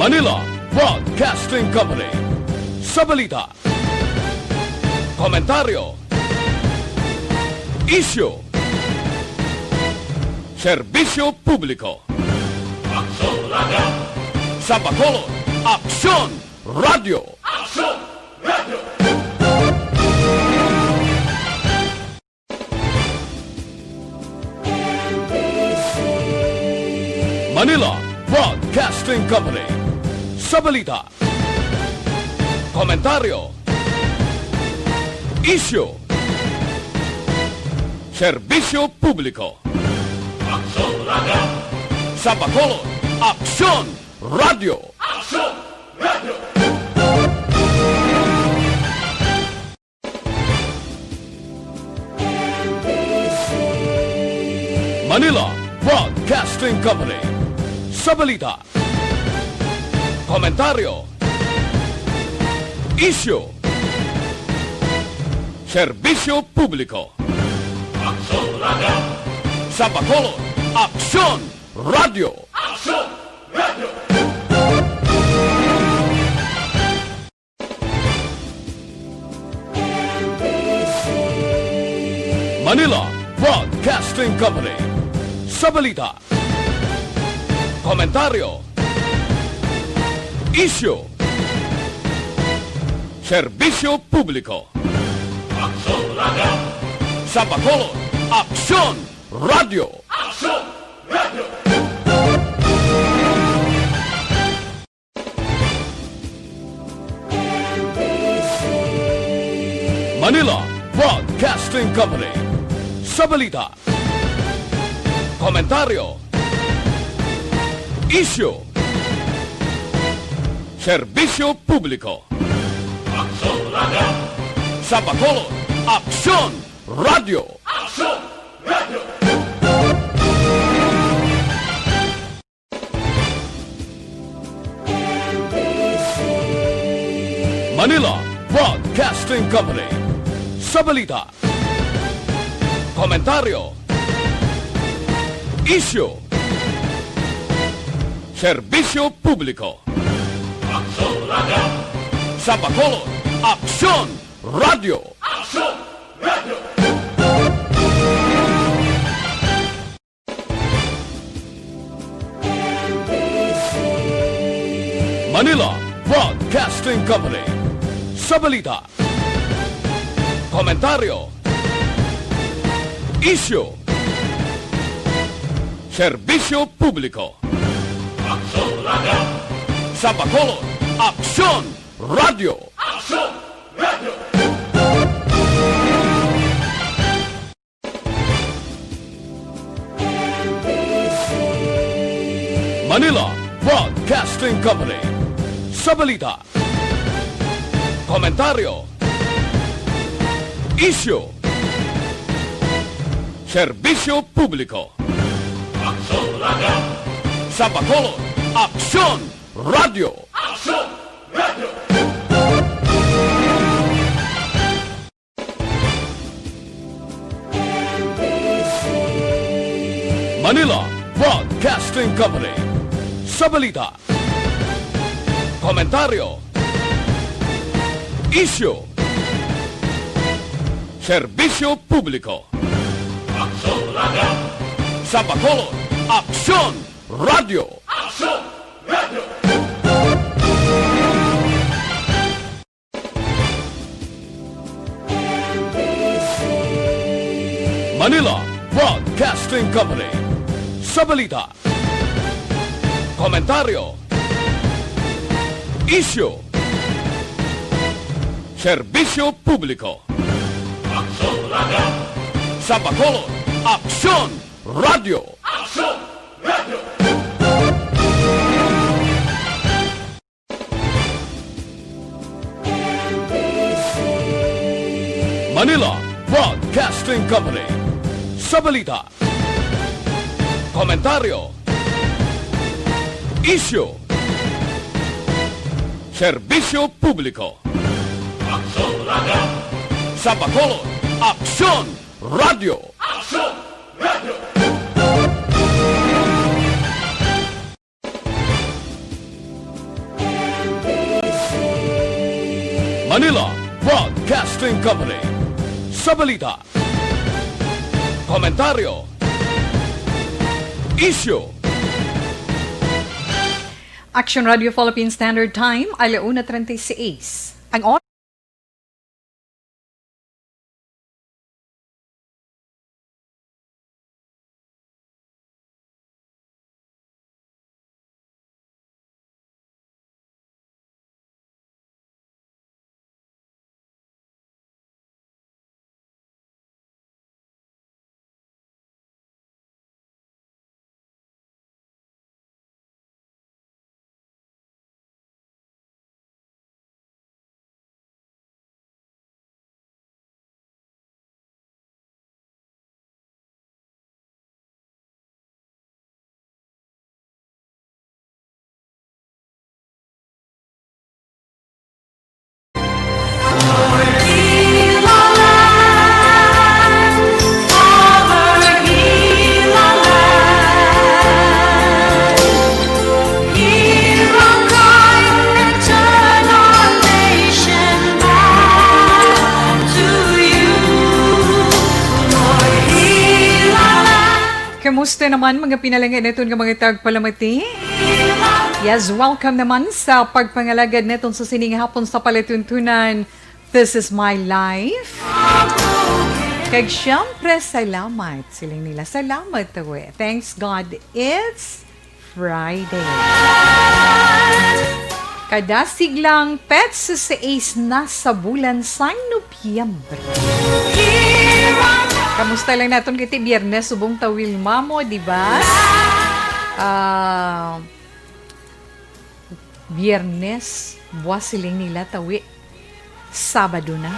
Manila Broadcasting Company. Sa balita, komentaryo, isyu, serbisyo publiko. Aksyon Radio! Sa Bacolod, Aksyon Radio! Aksyon Radio! Manila Broadcasting Company. Sa balita, komentaryo, isyu, serbisyo publiko. Aksyon Radio! Sa Bacolod, Aksyon Radio! Aksyon Radio! Manila Broadcasting Company. Sa balita, komentaryo, isyu, serbisyo publiko. Aksyon Radio! Sa Bacolod, Aksyon Radio! Aksyon Radio! Manila Broadcasting Company. Sa balita, komentaryo, isyu, serbisyo publiko. Aksyon Radio! Sa Bacolod, Aksyon Radio! Aksyon Radio! Manila Broadcasting Company. Sa balita, komentaryo, isyu, serbisyo publiko. Aksyon Radio! Sa Bacolod, Aksyon Radio! Aksyon Radio! Manila Broadcasting Company. Sa balita, komentaryo, isyu, serbisyo publiko. Aksyon Radio! Sa Bacolod, Aksyon Radio! Aksyon Radio! Manila Broadcasting Company. Sa balita, komentaryo, isyu, serbisyo publiko. Aksyon Radio! Sa Bacolod, Aksyon Radio! Aksyon Radio! Manila Broadcasting Company. Sa balita, komentaryo, isyu, serbisyo publiko. Aksyon Radio! Sa Bacolod, Aksyon Radio! Aksyon Radio! Manila Broadcasting Company. Sa balita, komentaryo, isyu, serbisyo publiko. Aksyon Radio! Sa Bacolod, Aksyon Radio! Aksyon Radio! Manila Broadcasting Company. Sa balita, komentaryo, isyu, serbisyo publiko. Aksyon Radio! Sa Bacolod, Aksyon Radio! Aksyon Radio! Manila Broadcasting Company. Sa balita, komentaryo, isyu, serbisyo publiko. Aksyon Radio! Sa Bacolod, Aksyon Radio! Aksyon Radio! Manila Broadcasting Company. Sa balita, komentaryo, issue. Action Radio Philippine Standard Time, 1:36. Ang oras. Kamusta naman mga pinalangan neton nga mga tagpalamati? Yes, welcome naman sa pagpangalagad neton sa sining hapon sa palatuntunan. This is my life. Kag syempre, salamat. Siling nila, salamat tawe. Thanks God, it's Friday. Kada siglang pets sa ace na sa bulan sa Nobyembre. Kamusta lang natin kiti Biyernes, subong tawil mamo, di ba? Biyernes, buwas siling nila tawi. Sabado na.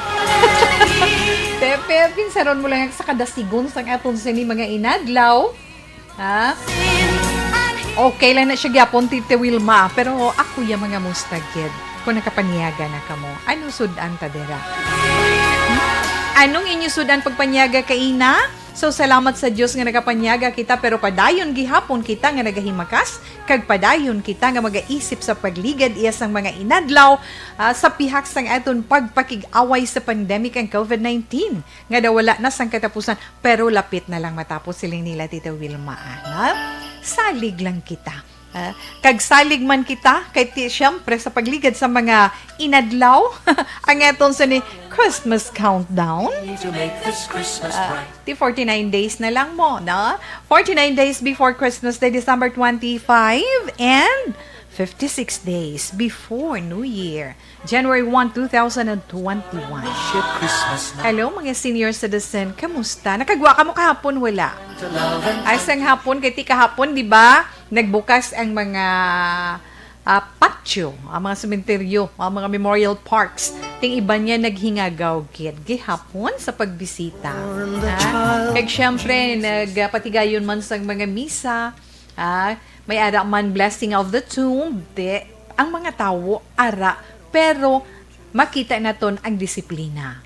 Pepe, pinsaron mo lang sa kadasigon sa aton sa ni mga inadlaw. Ha? Okay lang na siya gyapon Tite Wilma, pero ako yung mga mustagid. Kung nakapaniyaga na kamo, ano sudan ta dera? Anong inyo sudan pagpanyaga kaina? So salamat sa Dios nga nagapanyaga kita, pero padayon gihapon kita nga nagahimakas, kag padayon kita nga magaisip sa pagligad iya sang mga inadlaw sa pihak sang aton pagpakig-away sa pandemic ang COVID-19 nga wala na sang katapusan, pero lapit na lang matapos siling nila Tita Wilma. Salig lang kita. Kag salig man kita kay siyempre sa pagligad sa mga inadlaw ang aton sa ni Christmas countdown. 49 days na lang mo, no? 49 days before Christmas Day, December 25, and 56 days before New Year, January 1, 2021. Hello mga senior citizen, kamusta? Nakagwa ka mo kahapon, wala? Ay sang hapon, kay ti kahapon, di ba? Nagbukas ang mga patio, ang mga sementeryo, ang mga memorial parks. Ting iba niya naghingagaw gihapon sa pagbisita. Kag syempre, nagpatigayon man sa mga misa. May ara man blessing of the tomb. Ang mga tao, ara. Pero makita naton ang disiplina.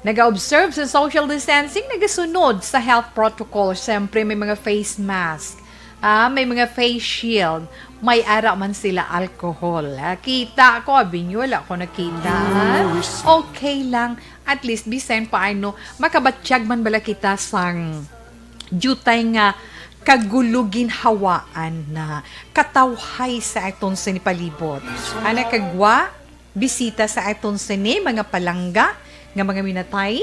Nag-observe sa social distancing, nagasunod sa health protocol. Siyempre, may mga face mask. May mga face shield, may ara man sila alcohol. Kita ko, abinyo, wala ko nakita. Okay lang, at least bisan paano, makabatsyag man bala kita sang jutay nga kagulugin hawaan na katawhay sa aton sinipalibot. Ana kagwa, bisita sa aton sini, mga palangga, nga mga minatay,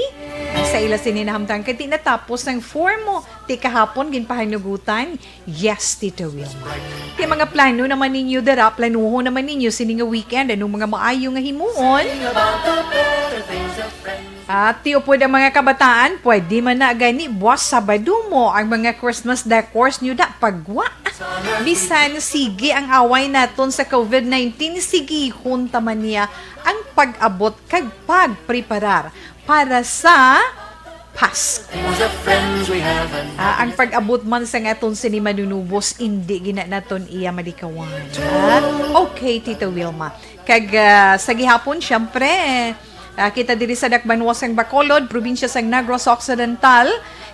sa ila sininahamtang kati natapos ng formo ti kahapon ginpahanugutan. Yes, Tito Wilma. Ti mga plano naman ninyo dara, planuho naman ninyo sini nga weekend anong mga maayo nga himuon. At ti upod ang mga kabataan, pwede man na gani buwas Sabado mo ang mga Christmas decors nyo da pagwa. Bisan sige ang away naton sa COVID-19, sige hunta man niya ang pag-abot kag pag-preparar para sa Pasko. Ang pag-abot man sa aton sini manunubos, hindi gina naton iya malikawan. Okay, Tito Wilma. Kag sa gihapon, syempre, kita diri sa Dakbanwas ang Bacolod, probinsya sang Negros Occidental,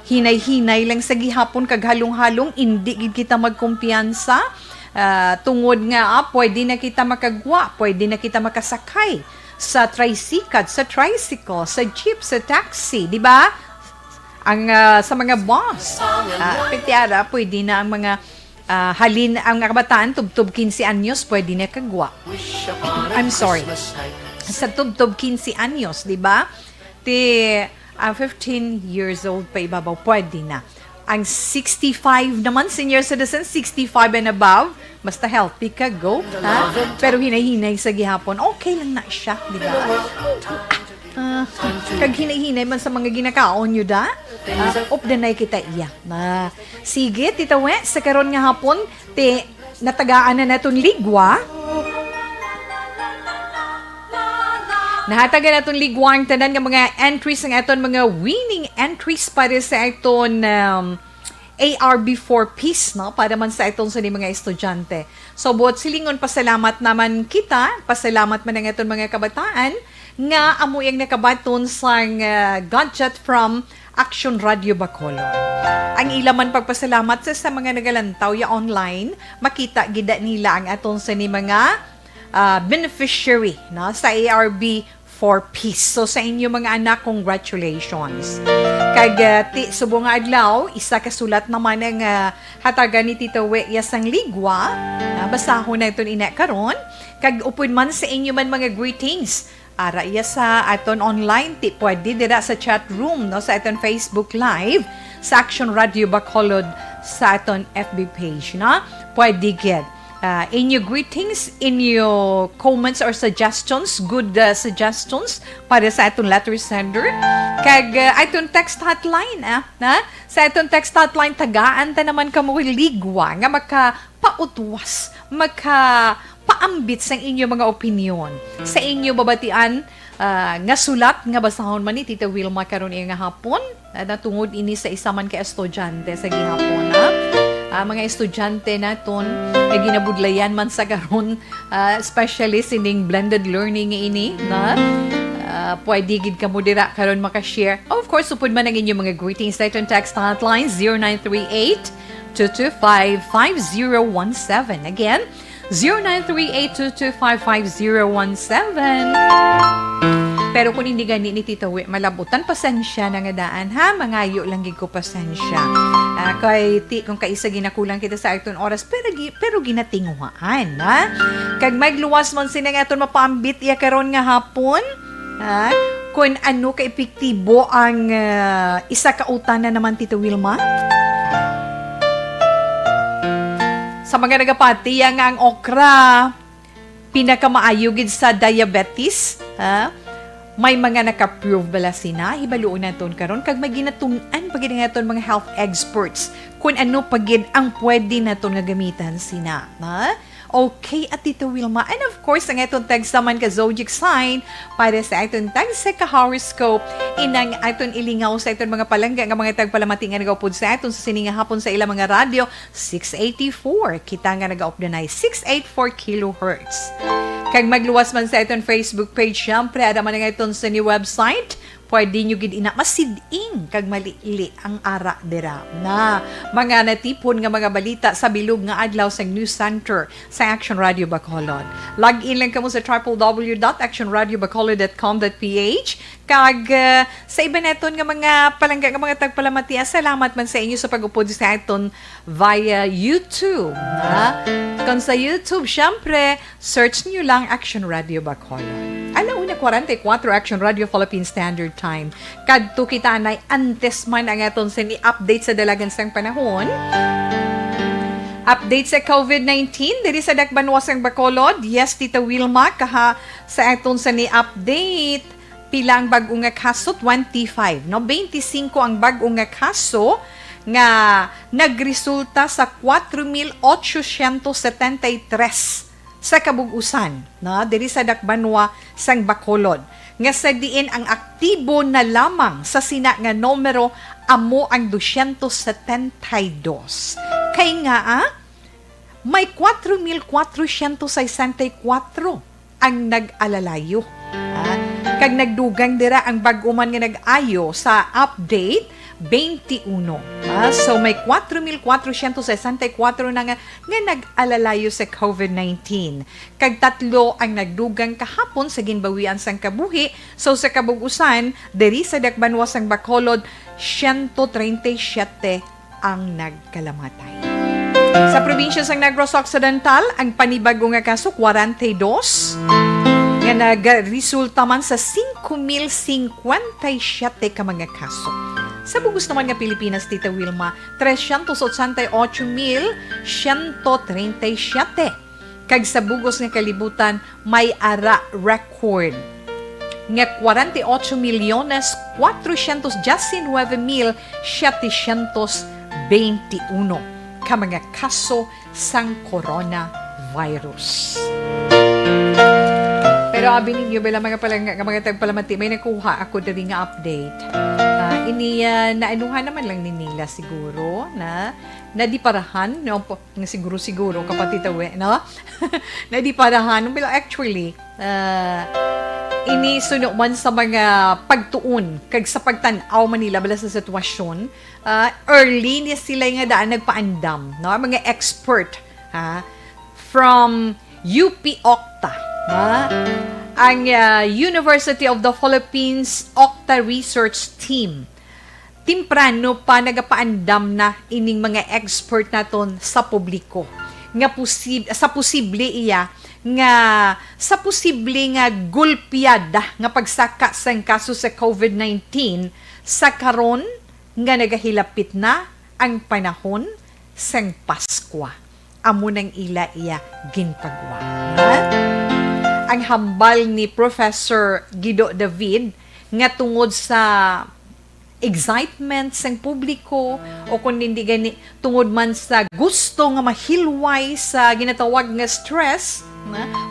hinay-hinay lang sa gihapon kag halong-halong, hindi gid kita magkumpiyansa. Tungod nga, pwede na kita makagwa, pwede na kita makasakay sa tricycle, sa tricycle, sa jeep, sa taxi, di ba? Ang sa mga bus. Petiara, pwede na ang mga halin, ang kabataan, tubtob 15 anyos, pwede na kagwa. I'm sorry. Sa tubtob 15 anyos, di ba? 15 years old pa ibabaw, pwede na. Ang 65 naman, senior citizen, 65 and above, basta healthy ka, go. Ha? Pero hinay-hinay sa gihapon, okay lang na siya, di ba? Kag hinay-hinay man sa mga ginakaon nyo da, opdanay kita iya. Sige, Tita We, sa karon nga hapon, natagaan na naton ligwa. Nahatagan naton ligwa ang tanan nga mga entries ng aton mga winning entries para sa aton ARB4 piece, no? Para man sa aton sa mga estudyante. So, buot silingon, pasalamat naman kita, pasalamat man ang aton mga kabataan, nga amo yung nakabaton sa gadget from Action Radio Bacolod. Ang ilaman pagpasalamat sa mga nagalantaw ya online, makita gida nila ang aton sa mga beneficiary, no? Sa ARB 4 piece. So sa inyo mga anak, congratulations. Kag subong nga adlaw, isa ka sulat naman ang hatagan ni Tita We yasang ligwa. Basahon na ito ina karon. Kag upod man sa inyo man mga greetings. Ara iya sa aton online, pwede dira sa chat room, no? Sa aton Facebook Live, sa Action Radio Bacolod, sa aton FB page, no? Pwede get. Inyo greetings, inyo comments or suggestions, good suggestions para sa atong letter sender. Kag atong text hotline, sa atong text hotline, tagaan ta naman ka mo ligwa nga makapautwas, makapaambit sa inyo mga opinion. Sa inyo babatian, nga sulat nga basahon man ni Tita Wilma karon nga hapon, natungod ini sa isa man ka estudyante sa gihapon, mga estudyante naton ay ginabudlayan man sa karon, especially sining blended learning ini na pwede gid ka mo dira karon maka-share. Of course, upod man ang inyong mga greetings sa itong text hotline 0938-225-5017. Again, 0938-225-5017. Pero kung hindi gani ni Tita We, malabutan, pasensya na nga daan, ha? Mangayo lang gid ko pasensya. Kung kaisa ginakulang kita sa aton oras, pero ginatinguhaan, ha? Kag magluwas man sinang aton mapambit iya karon nga hapon, ha? Kung ano ka epektibo ang isa ka utana naman, Tita Wilma? Sa mga nagapati, nga ang okra, pinakamaayo gid sa diabetes, ha? May mga naka-prove bala sina, hibaluon naton karon kag may ginatun-an pagid naton mga health experts kung ano pagid ang pwede naton nga gamitan sina, ha? Okay, at Tita Wilma. And of course, ang itong tag saman ka zodiac sign para sa itong tag sa ka-horoscope, inang itong ilingaw sa itong mga palangga, nga mga tagpalamating nga nag-upod sa itong sa sininga hapon sa ilang mga radyo, 684. Kita nga nag-updanay, 684 kilohertz. Kag magluwas man sa itong Facebook page, syempre, adaman nga itong sa ni website, pwede nyo gid ina masiding kag maliili ang ara dira na mga natipon nga mga balita sa bilog nga adlaw sa News Center sa Action Radio Bacolod. Log in lang kamo sa www.actionradiobacolod.com.ph kag sa iba neton nga mga palangga nga mga tagpalamatian, salamat man sa inyo sa pag-upod sa aton via YouTube. Kung sa YouTube, syempre, search nyo lang Action Radio Bacolod. Alauna 44 Action Radio Philippine Standard Time. Kadto kita nay antes man ang aton sa ni-update sa dalagan sang panahon. Update sa COVID-19 diri sa Dakbanwasang Bacolod. Yes, Tita Wilma, kaha sa aton sa ni-update pilang bag-o nga kaso, 25. No? 25 ang bag-o nga kaso nga nagresulta sa 4,873 sa kabugusan, no? Diri sa Dakbanwa sang Bacolod. Nga sa diin ang aktibo na lamang sa sina nga numero amo ang 272. Kay nga may 4,464 ang nag-alalayo. Kag nagdugang dira ang bag-uman nga nag-ayo sa update, So may 4,464 na nga nag-alalayo sa COVID-19. Kag 3 ang nagdugang kahapon sa ginbawian sang kabuhi. So sa kabugusan, diri sa Dakbanwa sang Bacolod, 137 ang nagkalamatay. Sa probinsya sang Negros Occidental, ang panibago nga kaso 42 nga nagresulta man sa 5,057 ka mga kaso. Sa bugos naman nga Pilipinas, Tita Wilma, 388,137. Kag sa bugos nga kalibutan, may ara record nga 48,419,721 ka mga kaso sang coronavirus. Pero abi ninyo bilang mga tagpalamati, may nakuha ako dali nga update. Naanuhan naman lang ni Nila siguro na nadiparahan, no? Siguro kapatitawe, no? Nadiparahan, pero actually, inisunod man sa mga pagtuon kag sa pagtanaw Manila bala sa sitwasyon, early ni sila nga daan nagpaandam, no? Mga expert from UP Octa, ang University of the Philippines Octa Research Team. Timprano pa nagapaandam na ining mga expert naton sa publiko nga sa posible nga gulpiyada nga pagsaka sang kaso sa COVID-19 sa karon nga nagahilapit na ang panahon sang Pasko. Amo nang ila iya ginpagwa. Ang hambal ni Professor Guido David nga tungod sa excitement sang publiko o kung hindi gani tungod man sa gusto nga mahilway sa ginatawag nga stress,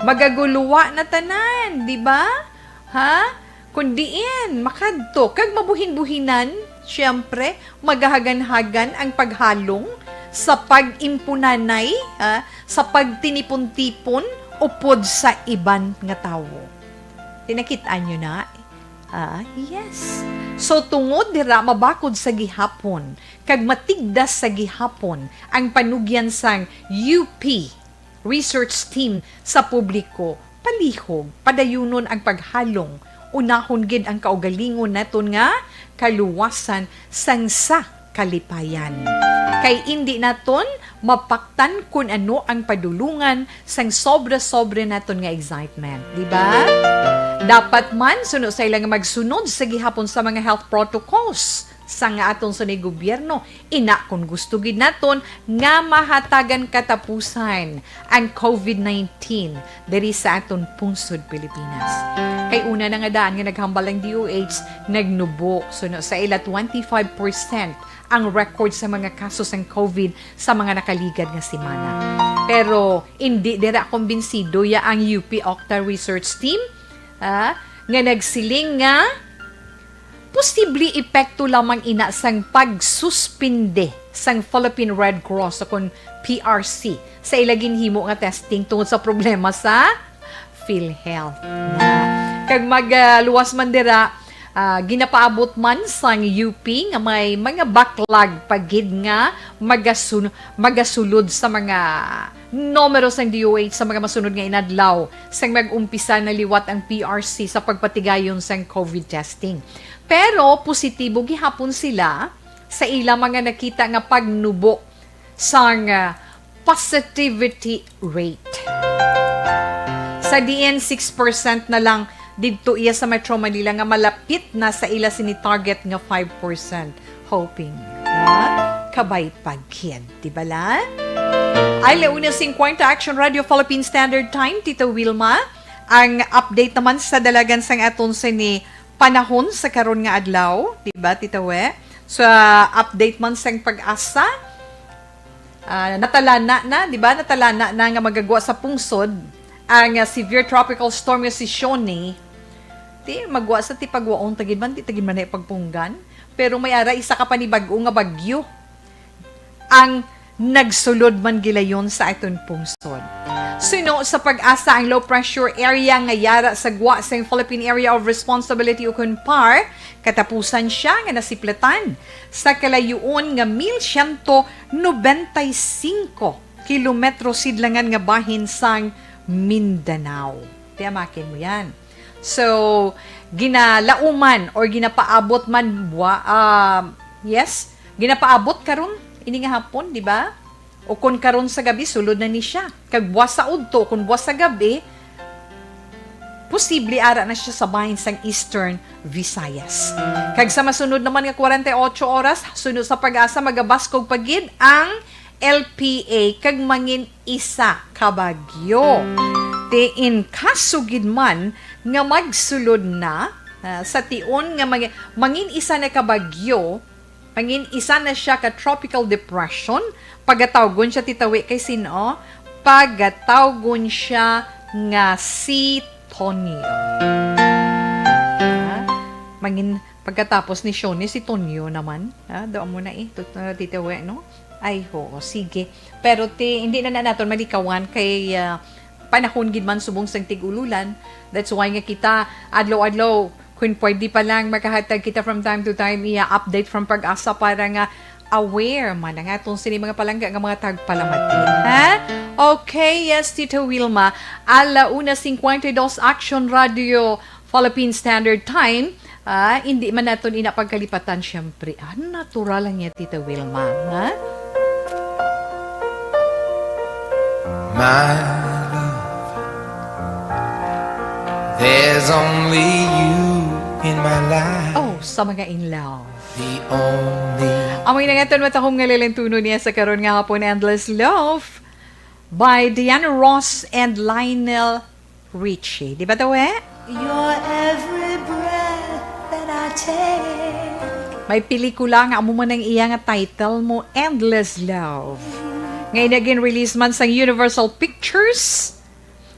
magaguluwa na tanan, di ba? Kundiin makadto kag mabuhin-buhinan, syempre magahagan-hagan ang paghalong sa pag-impunanay, sa pagtinipon-tipon upod sa iban nga tawo. Tinakitaan nyo na? Yes. So tungod dira mabakod sa gihapon, kag matigdas sa gihapon ang panugyan sang UP Research Team sa publiko, palihog, padayunon ang paghalong, unahon gid ang kaugalingon naton nga kaluwasan sang sa kalipayan. Kay indi naton mapaktan kun ano ang padulungan sang sobra-sobre naton nga excitement, di ba? Dapat man sunod sa ilang magsunod sa gihapon sa mga health protocols sa nga aton sa gobyerno. Ina kung gusto gid naton nga mahatagan katapusan ang COVID-19 diri sa aton pungsod Pilipinas. Kay una na nga daan nga naghambal ang DOH, nagnubo sunod sa ila 25% ang record sa mga kaso ng COVID sa mga nakaligad nga semana. Pero hindi dira kumbinsido ya ang UP Octa Research Team nga nagsiling nga posible epekto lamang ina sang pagsuspinde sang Philippine Red Cross o kung PRC sa ilagin himo nga testing tungod sa problema sa PhilHealth. Kag magluwas man dira, ginapaabot man sang UP nga may mga backlog pagid nga magasulod sa mga numero sang DOH sa mga masunod nga inadlaw sang mag-umpisa na liwat ang PRC sa pagpatigayon sang COVID testing. Pero positibo gihapon sila sa ila mga nakita nga pagnubo sang positivity rate. Sa diin 6% na lang didto iya sa Metro Manila nga malapit na sa ila sini target nga 5%, hoping kabay pagkid, di ba la? Ay launa 50 Action Radio Philippine Standard Time, Tita Wilma. Ang update naman sa dalagan sang aton sini panahon sa karon nga adlaw, di ba Tita We? So update man sang pag-asa, natalana na, di ba? Natalana na nga magagwa sa pungsod ang severe tropical storm nga si Shoni. Ti magwa sa ti pagwaon tagid man ay pagpunggan, pero may ara isa ka pa ni bag-o nga bagyo ang nagsulod man gilayon sa aton pungsod. Suno sa pag-asa ang low pressure area nga yara sa gwa sa Philippine Area of Responsibility o KUNPAR, katapusan siya nga nasiplatan sa kalayuon nga 1,195 kilometro sidlangan nga bahin sang Mindanao. Tiyamakin mo yan. So, ginalauman or ginapaabot man ginapaabot karon ini nga hapon, di ba? O kung karon sa gabi sulod na ni siya. Kag buwas sa udto, kung buwas sa gabi, posible ara na siya sa bahin sang Eastern Visayas. Kag sa masunod naman nga 48 oras, sunod sa pag-asa magabaskog pagid ang LPA kag mangin isa ka bagyo. Tiin kasugid man nga magsulod na sa tion nga mangin isa na ka bagyo, mangin isa na siya ka tropical depression, pagatawgon siya titawi kay sino? Pagatawgon siya nga si Tonyo. Mangin pagkatapos ni Shoni si Tonyo naman. Doon mo na titawi, no? Ay ho, sige. Pero hindi na naton malikawan kay panahon gid man subong sang tig-ululan. That's why nga kita adlaw-adlaw kung pwede pa lang makahatag kita from time to time update from pag-asa para nga aware man ang atong sini mga palangga nga mga tagpalamatin. Ha? Okay, yes, Tita Wilma. 1:52 Action Radio Philippine Standard Time. Hindi man naton inapagkalipatan syempre. Natural lang yan, Tita Wilma. Ha? My love, there's only you in my life. Oh, sa mga in love. The only. Amoy na nga ito matahong nga lilantuno niya sa karon nga hapon, Endless Love by Diana Ross and Lionel Richie. Di ba ito Your every breath that I take. May pelikula nga amo man ang iya nga title mo, Endless Love. Ngayon naging release man sa Universal Pictures,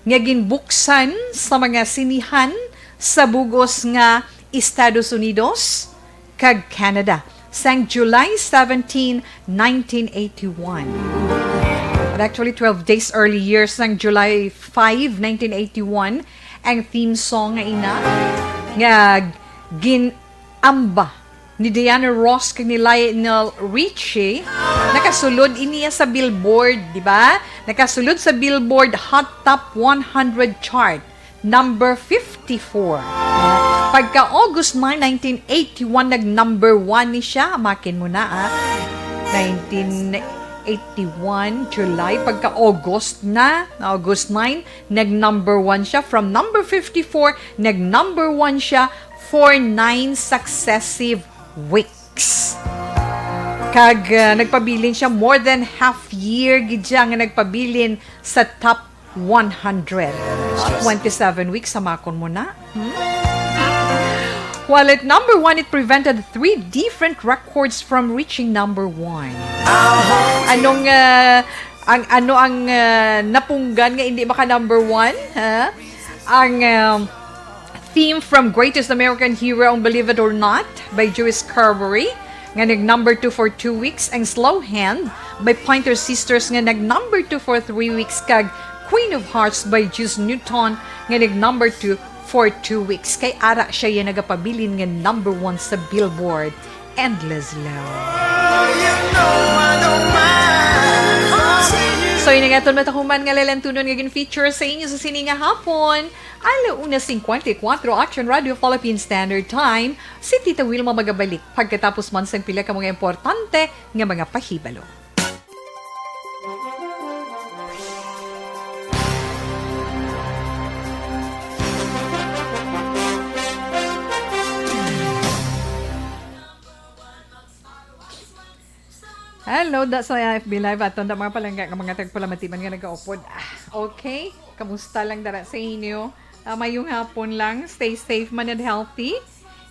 ngaging buksan sa mga sinihan sa bugos nga Estados Unidos kag Canada sang July 17, 1981. But actually 12 days earlier sang July 5, 1981 ang theme song nga ina nga ginamba ni Diana Ross kag ni Lionel Richie, nakasulod iniya sa Billboard, di ba? Nakasulod sa Billboard Hot Top 100 chart, number 54. Pagka August 9, 1981, nag-number 1 ni siya. Makin mo na, 1981, July. Pagka August 9, nag-number 1 siya. From number 54, nag-number 1 siya for 9 successive weeks. Kag nagpabilin siya more than half year gid siya nga nagpabilin sa top 100. 27 weeks sa makon mo na. While at number 1, it prevented 3 different records from reaching number 1. Anong ang napunggan nga hindi maka number 1? Ha? Ang theme from Greatest American Hero, ang Believe It or Not by Joyce Carberry nga nag-number 2 for 2 weeks. Ang Slow Hand by Pointer Sisters nga nag-number 2 for 3 weeks. Kag Queen of Hearts by Juice Newton nga nag-number 2 for 2 weeks. Kay ara siya yung nagapabilin nga number 1 sa Billboard, Endless Love. So yun nga ito matakuman nga lalantunon nga feature sa inyo sa sini nga hapon. 1:54 Action Radio Philippine Standard Time. Si Tita Wilma magabalik pagkatapos man sang pila ka mga importante nga mga pahibalo. Hello, that's sa FB Live at tanda mga palangga ng mga tagpalamatiman nga nag-aupod. Okay, kamusta lang dara sa inyo? Mayong hapon lang, stay safe man and healthy.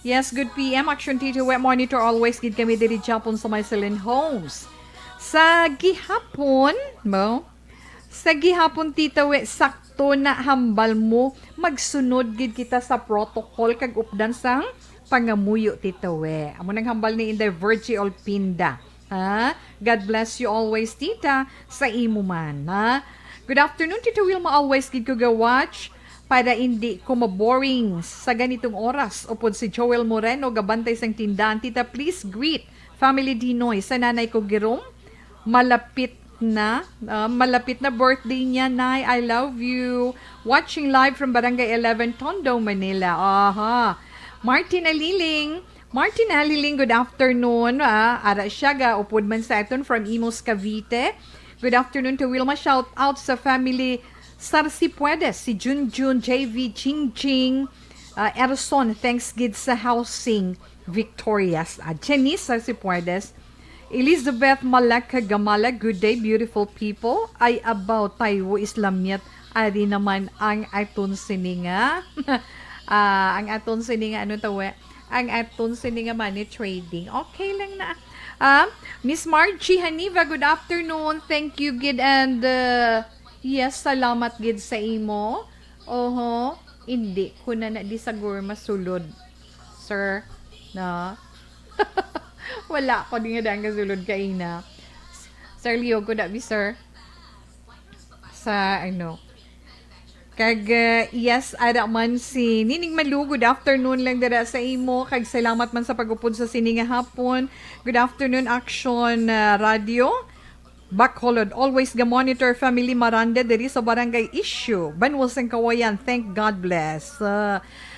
Yes, good PM, Action Tito, web monitor always gid kami diri Japon sa Myselin Homes. Sa gihapon, Tito, sakto na hambal mo, magsunod gid kita sa protocol kag updan sang pangamuyo, Tito. Amo nang hambal ni Inday Virgie Olpinda. Ha? God bless you always, tita, sa imo man. Ha? Good afternoon, Tito Wilma. Always gid ko ga-watch para hindi ko maboring sa ganitong oras. Upod si Joel Moreno, gabantay sang tindahan. Tita, please greet Family Dinoy sa nanay ko Girom. Malapit na birthday niya, Nay. I love you. Watching live from Barangay 11, Tondo, Manila. Aha. Martin Aliling, good afternoon. Ara siya ga, upod man sa aton from Imos, Cavite. Good afternoon to Wilma. Shout out sa family Sarsipuedes, si Junjun, JV, Ching, Erson, thanks gid sa housing, Victorias. Jenny Sarsipuedes, Elizabeth Malaka Gamala, good day, beautiful people. Ay about Taiwo Islamiat, ari naman ang aton sininga. Ang aton sininga, ano tawe? Ang aton sininga money trading. Okay lang na. Miss Margie Haniva, good afternoon. Thank you, gid, and yes, salamat gid sa imo. Oho, hindi ko na di sagur masulod, sir. Na? Wala ko din nga kasulod kay na. Sir Leo, ko bi sir. Sa ano. Kag yes, ada man si Nining Malu, good afternoon lang dara sa imo. Kag salamat man sa pagupod sa sininga hapon. Good afternoon, Action Radio. Bacolod, always ga monitor family Maranda diri sa barangay issue. Banwal sang Kawayan, thank God bless.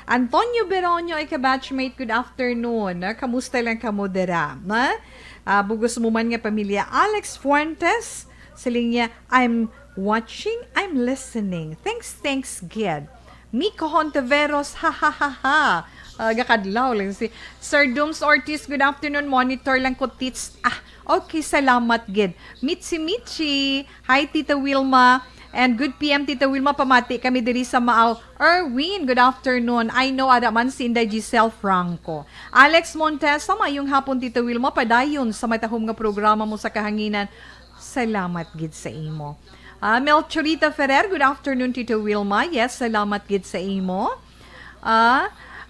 Antonio Beronio ay ka-batchmate, good afternoon. Kamusta lang ka mo dira? Bugos mo man nga pamilya. Alex Fuentes, siling niya, I'm watching, I'm listening. Thanks, Gid. Miko Hontiveros, ha ha ha ha. Gakadlaw lang si Sir Dooms Ortiz, good afternoon. Monitor lang ko tits. Okay, salamat, Gid. Michi. Hi, Tita Wilma. And good PM, Tita Wilma, pamati kami diri sa Maaw. Erwin, good afternoon. I know ada man si Inday Giselle Franco. Alex Montes, sama yung hapon, Tita Wilma, padayon sa matahom nga programa mo sa kahanginan. Salamat gid sa imo. Melchorita Ferrer, good afternoon, Tita Wilma. Yes, salamat gid sa imo.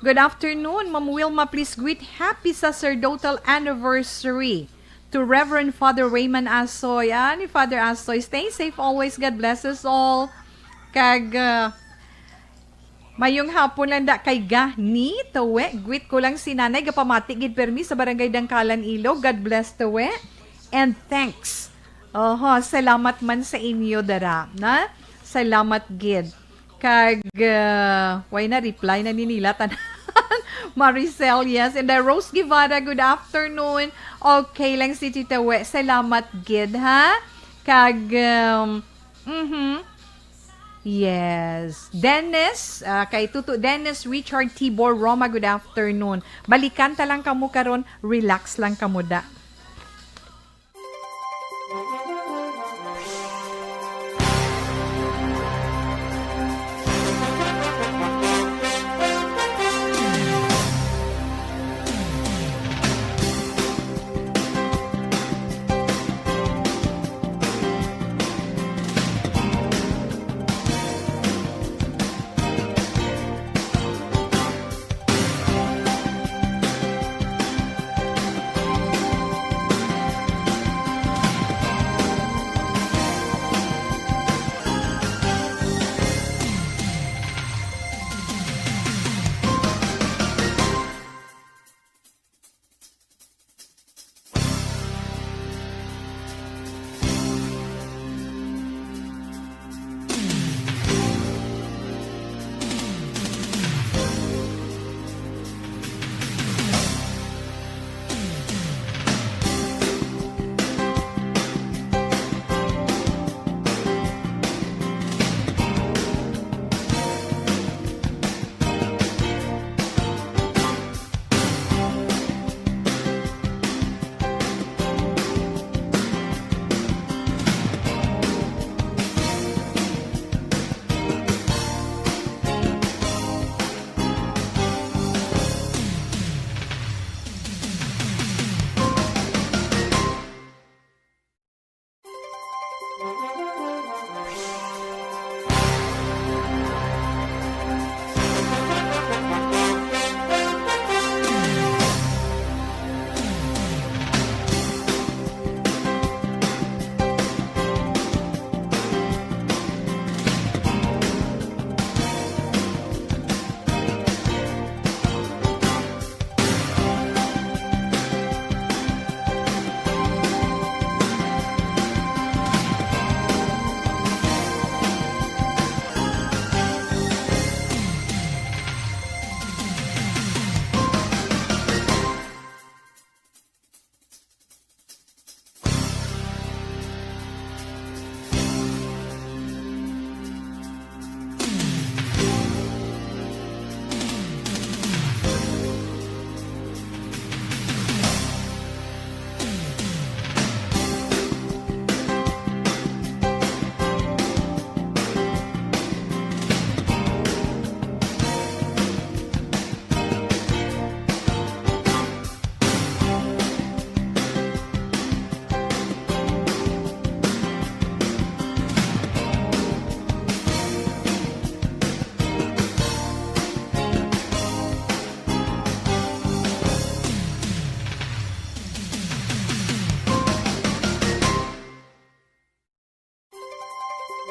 Good afternoon, Ma'am Wilma, please greet happy sacerdotal anniversary to Reverend Father Raymond Asoy. Ni Father Asoy, stay safe always. God bless us all. Kag mayong hapon lang da kay Gani tawe. Greet ko lang si Nanay gapamati gid permi sa Barangay Dangkalan, Ilog. God bless tawe. And thanks. Salamat man sa inyo dara, na? Salamat gid. Kag why na reply na nila tanan. Maricel, yes. And Rose Guevara, good afternoon. Okay lang si Tita We. Salamat, gid, ha? Kag, yes. Dennis, kay Tuto Dennis Richard Tibor Roma, good afternoon. Balikan ta lang kamo karon, relax lang kamo da.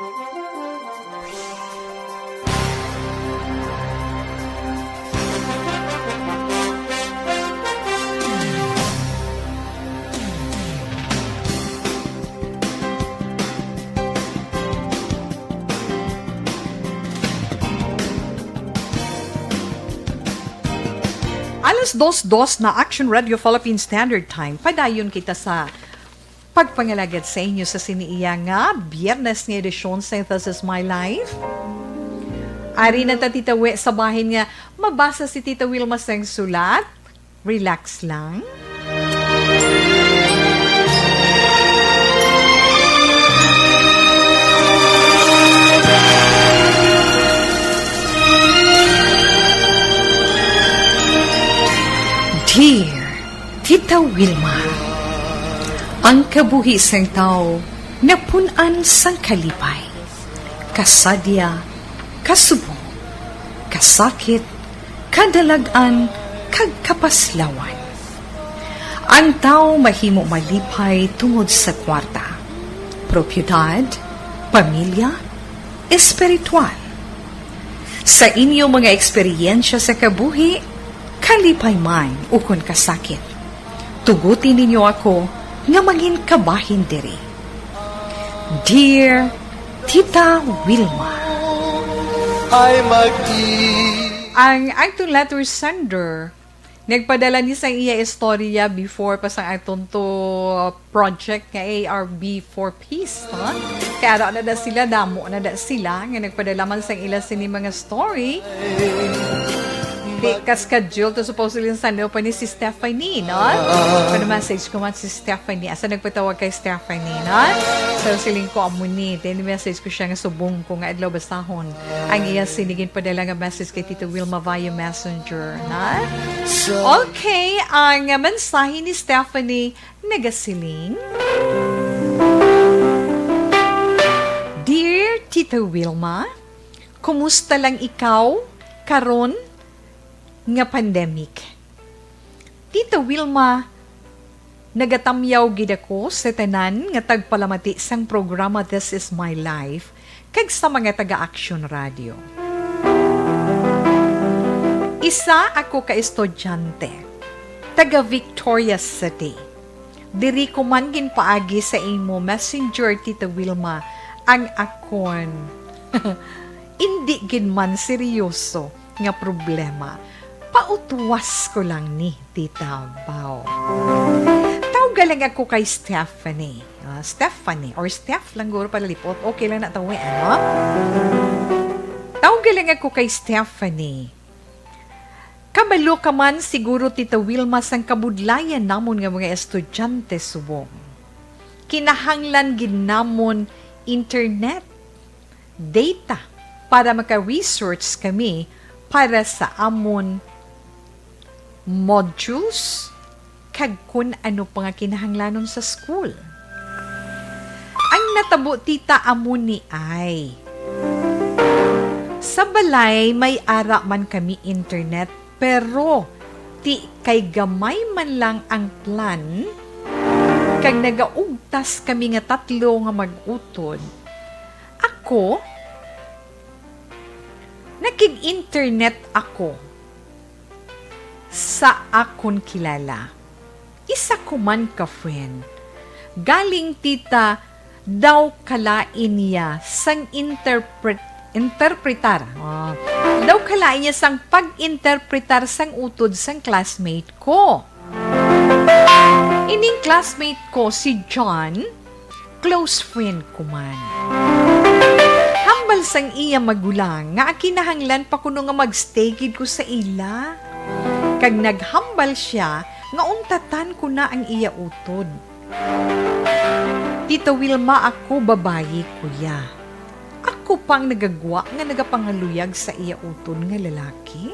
Alas 2:02 na Action Radio Philippine Standard Time. Padayon kita sa pagpangalagad sa inyo sa siniiya nga Biyernes nga edisyon sa This Is My Life. Ari na ta Tita We sa bahin nga mabasa si Tita Wilma sang sulat. Relax lang. Dear Tita Wilma, ang kabuhi sang tao napunan sang kalipay, kasadya, kasubo, kasakit, kadalagan, kag kapaslawan. Ang tao mahimo malipay tungod sa kwarta, propiedad, pamilya, espiritual. Sa inyo mga eksperyensya sa kabuhi, kalipay man ukon kasakit. Tugutin ninyo ako nga mangin kabahin diri. Dear Tita Wilma, ang actong letter sender nagpadala ni sang iya istorya before pa sang aton to project nga ARB for Peace, ha? Kaya na da sila, damo na da sila nga nagpadala man sang ila sini mga story. Di ka-schedule to supposedly Sunday pa ni si Stephanie, no? Message ko man si Stephanie. Asa nagpatawag kay Stephanie, no? So, siling ko amuni. Then, message ko siya nga subong ko nga adlaw basahon. Ang iya sinigin padala nga message kay Tito Wilma via Messenger, no? Okay, ang mensahe ni Stephanie nagasiling. Dear Tito Wilma, kumusta lang ikaw karon nga pandemic? Tita Wilma, nagatamyaw gid ako sa tanan nga tagpalamati sang programa This Is My Life kag sa mga taga-Action Radio. Isa ako ka estudyante, taga Victoria City. Diri ko man ginpaagi sa imo Messenger, Tita Wilma, ang akon hindi gid man seryoso nga problema. Pautuwas ko lang ni Tita Bao. Tawag lang ako kay Stephanie. Stephanie or Steph lang guro palalipot. Okay lang na tawi, ano? Tawag lang ako kay Stephanie. Kabalo ka man siguro Tita Wilma sang kabudlayan namon nga mga estudyante subong. Kinahanglan ginamon internet, data para maka-research kami para sa amon modules kag kun ano pa nga kinahanglanon sa school. Ang natabo Tita amuni ay sa balay may ara man kami internet pero ti kay gamay man lang ang plan kag nagaugtas kami nga tatlo nga mag-utod. Ako nakig-internet ako sa akon kilala. Isa ko man ka friend. Galing Tita daw kalain niya sang interpretar. Daw kalain niya sang pag-interpretar sang utod sang classmate ko. Ining classmate ko si John, close friend ko man. Hambal sang iya magulang nga kinahanglan pa kuno nga magstay gid ko sa ila. Kag naghambal siya nga untatan ko na ang iya utod. Tita Wilma, ako babayi kuya. Ako pang nagagwa nga nagapangaluyag sa iya utod nga lalaki.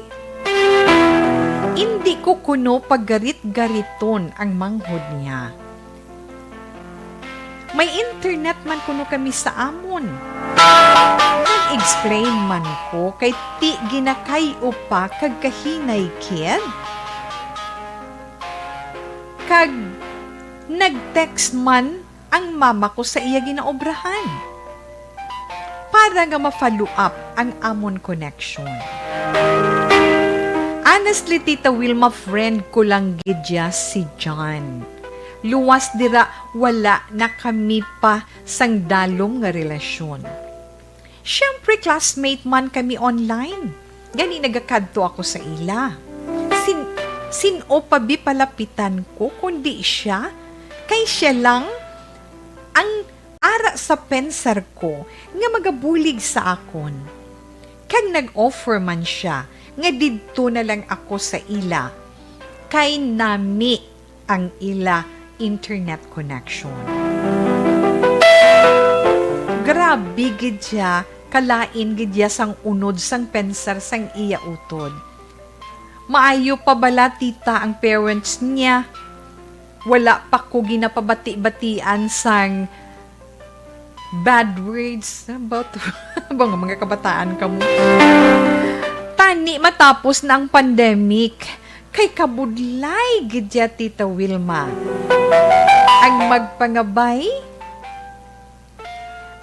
Hindi ko kuno paggarit-gariton ang manghod niya. May internet man kuno kami sa amon. Nag-explain man ko kay ti ginakay upa kag kahinay kid. Kag nag-text man ang mama ko sa iya ginaobrahan. para nga ma-follow up ang amon connection. Honestly, Tita Wilma, friend ko lang gidya si John. Luwas dira, wala na kami pa sang dalom nga relasyon. Siyempre, classmate man kami online. Gani nagakadto ako sa ila. Sino pa bi palapitan ko kundi siya? Kay siya lang ang ara sa pensar ko nga magabulig sa akon. Kag nag-offer man siya nga didto na lang ako sa ila. Kay nami ang ila internet connection. Grabe gid siya, kalain gid ya sang unod sang pensar sang iya utod. Maayo pa bala tita ang parents niya. Wala pa ko ginapabati-batian sang bad words about mga kabataan ka mo. Tani matapos na ang pandemic, kay kabudlay gidya Tita Wilma. Ang magpangabay,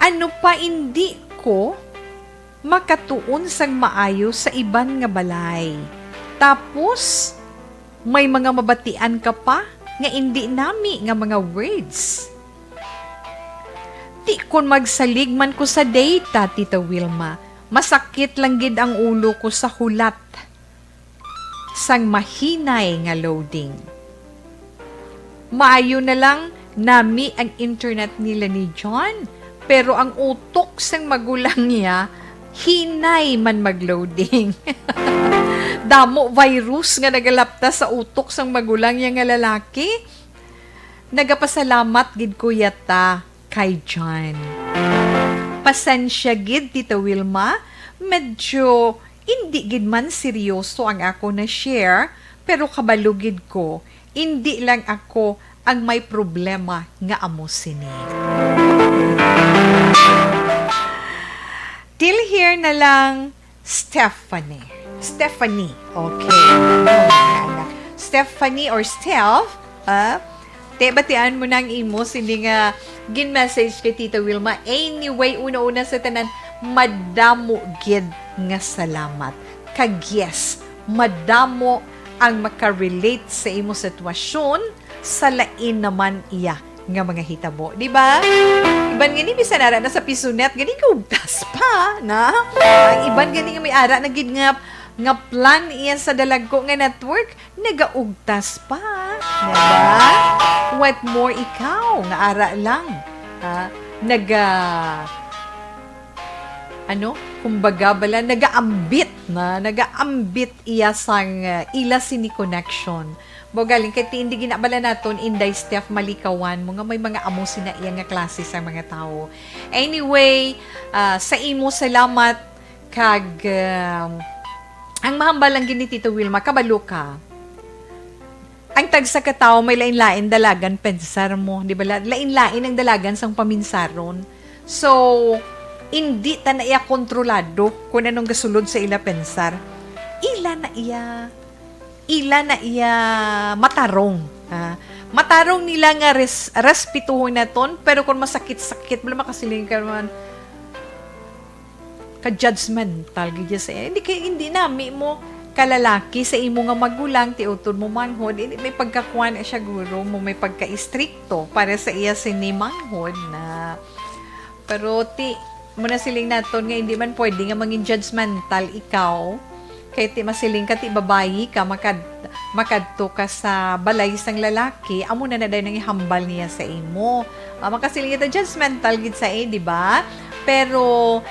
ano pa hindi ko makatuon sang maayo sa iban nga balay. Tapos, may mga mabatian ka pa nga hindi nami nga mga words. Di kon magsalig man ko sa data, Tita Wilma, masakit lang gid ang ulo ko sa hulat sang mahinay nga loading. Maayo na lang nami ang internet nila ni John, pero ang utok sang magulang niya, hinay man magloading. Damo virus nga nagalapta sa utok sang magulang niya nga lalaki. Nagapasalamat gid ko yata kay John. Pasensya gid Tita Wilma, medyo hindi gid man seryoso ang ako na share, pero kabalugid ko, hindi lang ako ang may problema nga amo sini. Till here na lang, Stephanie. Okay. Stephanie or Steph, batian mo ng imo, hindi nga gin-message kay Tita Wilma. Anyway, una-una sa tanan, madamo gid nga salamat. Kag yes, madamo ang makarelate sa imo sitwasyon, sa lain naman iya nga mga hitabo, di ba? Iban gani bisan ara na sa pisunet, gani kaugtas pa, na? Ang iban gani nga may ara na gid nga plan iya sa dalagko nga network, nagaugtas pa, diba? What more ikaw nga ara lang, kumbaga bala, nagaambit iya sang ila sini connection. Bogaling, kaya hindi ginabala naton, Inday Steph, malikawan mo nga may mga amo sina iya nga klase sa mga tao. Anyway, sa imo salamat, kag, ang mahambalang gini Tito Wilma, kabalo ka. Ang tagsa ka tao, may lain-lain dalagan, pensar mo. Di ba? Lain-lain ang dalagan sang paminsaron. So, hindi ta na iya kontrolado kung anong gasulod sa ila pensar. Ila na iya matarong. Matarong nila nga respetuhon na ton, pero kung masakit-sakit, wala makasiling ka naman, ka-judgmental, hindi nami mo kalalaki sa imo nga magulang, tiutod mo manhod, may pagkakuan siya guro mo, may pagka-istrikto para sa iya sini manhod na, pero muna siling naton nga hindi man pwede nga mangin judgmental ikaw, kaya masiling ka, babayi ka, makadto ka sa balay sang lalaki, amo na dayon nang ihambal niya sa imo. Makasiling ita judgmental gid sa di ba? Pero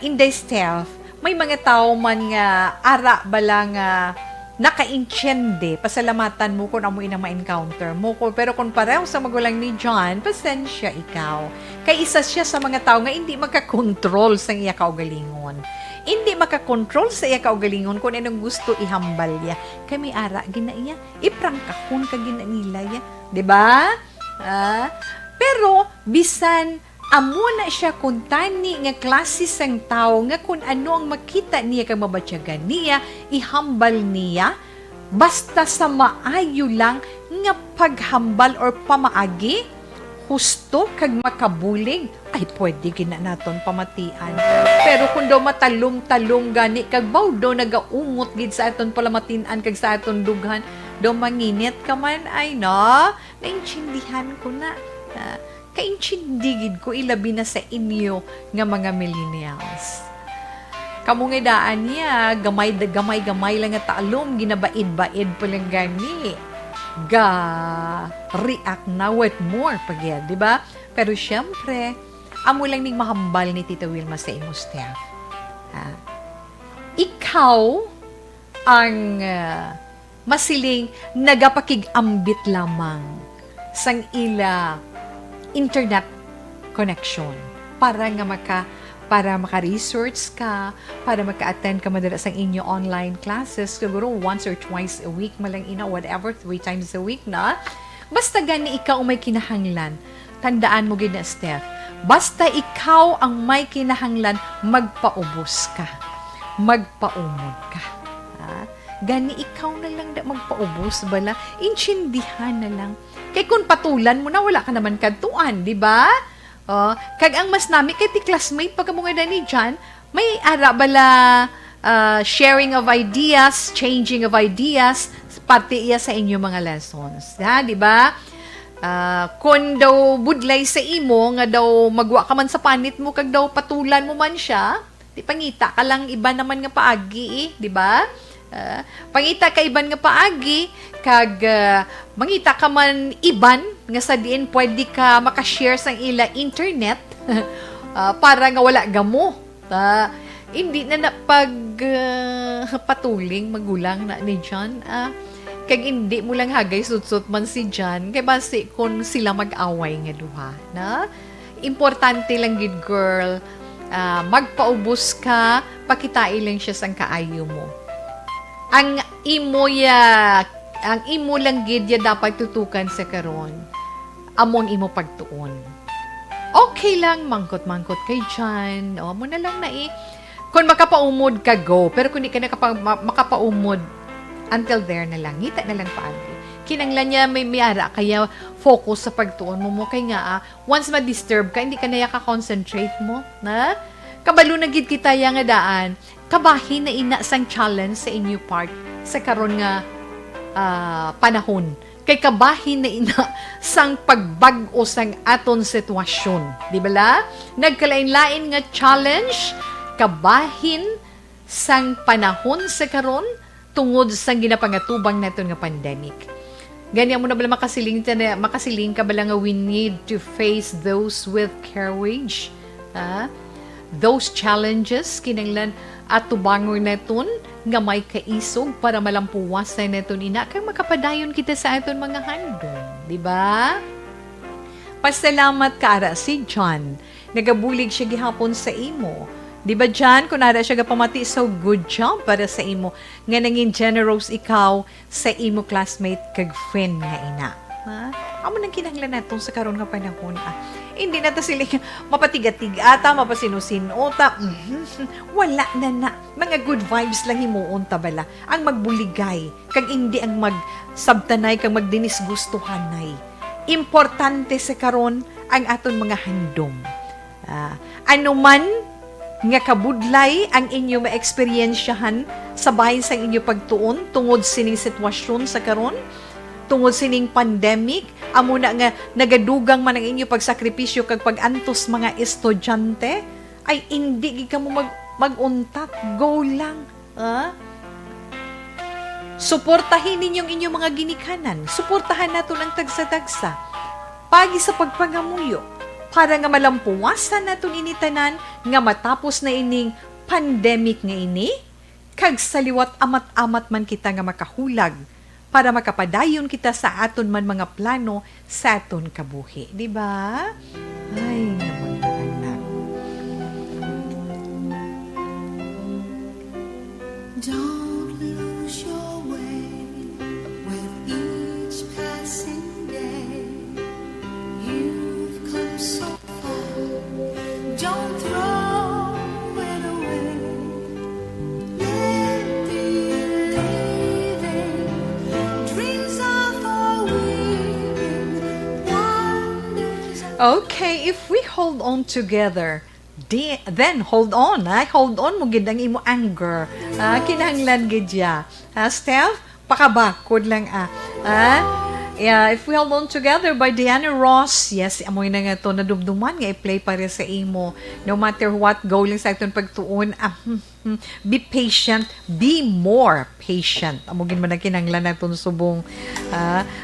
in the self, may mga tao man nga ara bala nga naka-intiende, pasalamatan mo kung amo ina ma-encounter mo ko. Pero kung pareho sa magulang ni John, pasensya ikaw. Kay isa siya sa mga tao nga hindi makakontrol sa iya kaugalingon. Hindi makakontrol sa iya kaugalingon kung anong gusto ihambal niya. Kay may ara, gina iya, iprangkahon ka gina nila ya. Diba? Pero, bisan, amo na siya kung tani nga klase sang tao nga kung ano ang makita niya kang mabatyagan niya, ihambal niya, basta sa maayo lang nga paghambal or pamaagi, husto kag makabulig, ay pwede gina naton pamatian. Pero kung daw matalong-talong gani, kag baw daw nagaumot gid sa aton palamatian kag sa aton dughan, daw manginit ka man, ay no, naintindihan ko na. Kaintindigid ko ilabi na sa inyo nga mga millennials. Kamu nga daan niya, gamay lang nga taalom, ginabaid-baid pa lang gani. React na with more pagyan, di ba? Pero syempre, amo lang ning mahambal ni Tita Wilma sa imo staff. Ikaw ang masiling nagapakig-ambit lamang sang ila internet connection para maka-research ka, para maka-attend ka madala sa inyo online classes, siguro once or twice a week malang whatever, 3 times a week na. Basta gani ikaw may kinahanglan, tandaan mo gid na, Steph, basta ikaw ang may kinahanglan, magpaubos ka, magpaumod ka. Gani ikaw na lang magpaubos bala, intindihan na lang. Kay kung patulan mo na, wala ka naman kadtuan, di ba? Kag ang mas nami, kay ti classmate, pagka mga ni dyan, may ara bala sharing of ideas, changing of ideas, parte iya sa inyo mga lessons. Di ba? Kung daw budlay sa imo, nga daw magwa ka man sa panit mo, kag daw patulan mo man siya, di pangita ka lang iba naman nga paagi, di ba? Pangita ka iban nga paagi, kag mangita ka man iban nga sa diin pwede ka makashare sang ila internet para nga wala gamo. Hindi na pag patuling magulang na ni John. Kag hindi mo lang hagay sutsut man si John, kay basi kung sila mag-away nga duha. Importante lang gid, girl, magpaubos ka, pakitain lang siya sang kaayo mo. Ang imo lang gid ya dapat tutukan sa karon, amon imo pagtuon. Okay lang, mangkot-mangkot kay John, amo na lang na kung makapaumod ka, go. Pero kung di ka makapaumod, until there na lang, ngita na lang paagi. Kinanglan niya may miara, kaya focus sa pagtuon mo kay nga, once ma-disturb ka, hindi ka na ka-concentrate mo, na? Kabalo na gid kita yang nga daan, kabahin na ina sang challenge sa inyo part sa karon nga panahon. Kay kabahin na ina sang pagbag-o sang aton sitwasyon. Di ba la? Nagkalain-lain nga challenge, kabahin sang panahon sa karon tungod sang ginapangatubang naton nga pandemic. Ganyan mo na bala makasiling ka bala nga we need to face those with courage. Those challenges kinanglan at tubangon neton nga may kaisog para malampuwas na neton ina kay makapadayon kita sa aton mga handom, di ba? Pasalamat kara si John, nagabulig siya gihapon sa imo. Di ba John, kung nara siya gapamati, so good job para sa imo nga nanging generous ikaw sa imo classmate kag friend nga ina. Amo nang kinahanglan naton sa karon nga panahon. Hindi na ta sila mapatigatig-ata, mapasinusinota. Wala na. Mga good vibes lang himuon ta bala. Ang magbuligay, kag hindi ang magsabtanay, kag magdinisgustuhanay. Importante sa karon ang aton mga handom. Ano man nga kabudlay ang inyo ma-eksperyensyahan sa bahin sa inyo pagtuon tungod sining sitwasyon sa karon, tungod sining pandemic, amo na nga nagadugang man ang inyo pagsakripisyo kag pag-antos mga estudyante, ay hindi gid kamo mag-untat, go lang. Suportahin ninyong inyong mga ginikanan, suportahan nato lang tagsa-tagsa, pagi sa pagpangamuyo, para nga malampuwasan naton initanan nga matapos na ining pandemic nga ini, kag saliwat amat-amat man kita nga makahulag, para makapadayon kita sa aton man mga plano sa aton kabuhi. Di ba? Ay, naman na anak. Don't lose your way with each passing day. You've come so far. Don't throw it away. Let believing dreams are for weaving, wonders Okay, if we hold on together, then hold on, hold on mo gid ang imo anger. Kinahanglan gid ya. Steph, pakabakod lang Yeah, if we hold on together by Diana Ross. Yes, amoy na nga to nadumduman nga i-play para sa imo. No matter what, go lang sa itong pagtuon. Be patient, be more patient. Amogin man ang kinanglan na itong subong.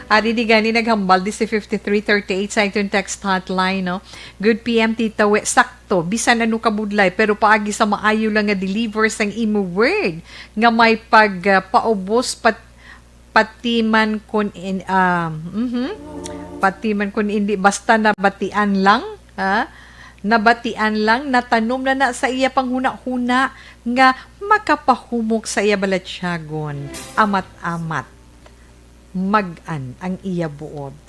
Ari di gani naghambal di si 5338 sa itong text hotline, no? Good PM, Tita We. Sakto, bisan ano kabudlay, pero paagi sa maayo lang nga deliver sang imo word nga may paubos patiman kun hindi basta nabatian lang, nabatian lang, natanom na sa iya panghuna-huna nga makapahumok sa iya balatsyagon, amat-amat magan ang iya buot.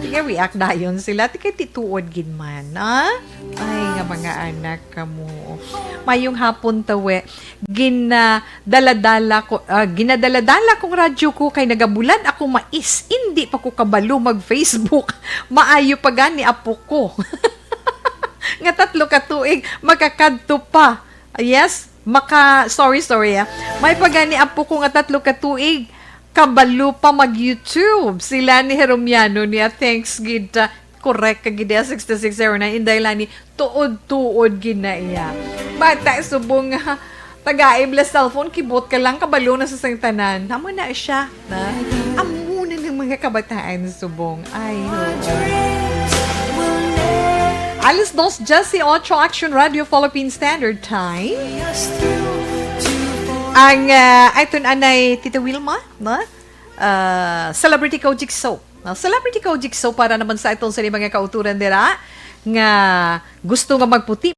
Tika react dayon sila, tika tituod gid man. Ay nga mga anak kamo. Mayong hapon tawe, ginadaladala kong radyo ko kay nagabulad ako mais. Hindi pa ko kabalo mag-Facebook. Maayo pa gani apo ko. Nga 3 ka tuig makakadto pa. Yes, sorry. May pagani apo ko nga 3 ka tuig kabalo pa mag-YouTube. Sila ni Jeromiano niya. Thanks, gid. Correct ka gid 6609. Inday lang ni tuod-tuod gina iya. Bata, subong taga-ibla cellphone, kibot ka lang, kabalo na sa sangtanan. Amo na siya. Amo na ng mga kabataan subong. Ay, Alas 2, Jesse Ocho Action Radio Philippine Standard Time. Ang ito anay Tita Wilma, no? Celebrity Kojic Soap. Celebrity Kojic Soap para naman sa itong sa mga kauturan dira nga gusto nga magputi.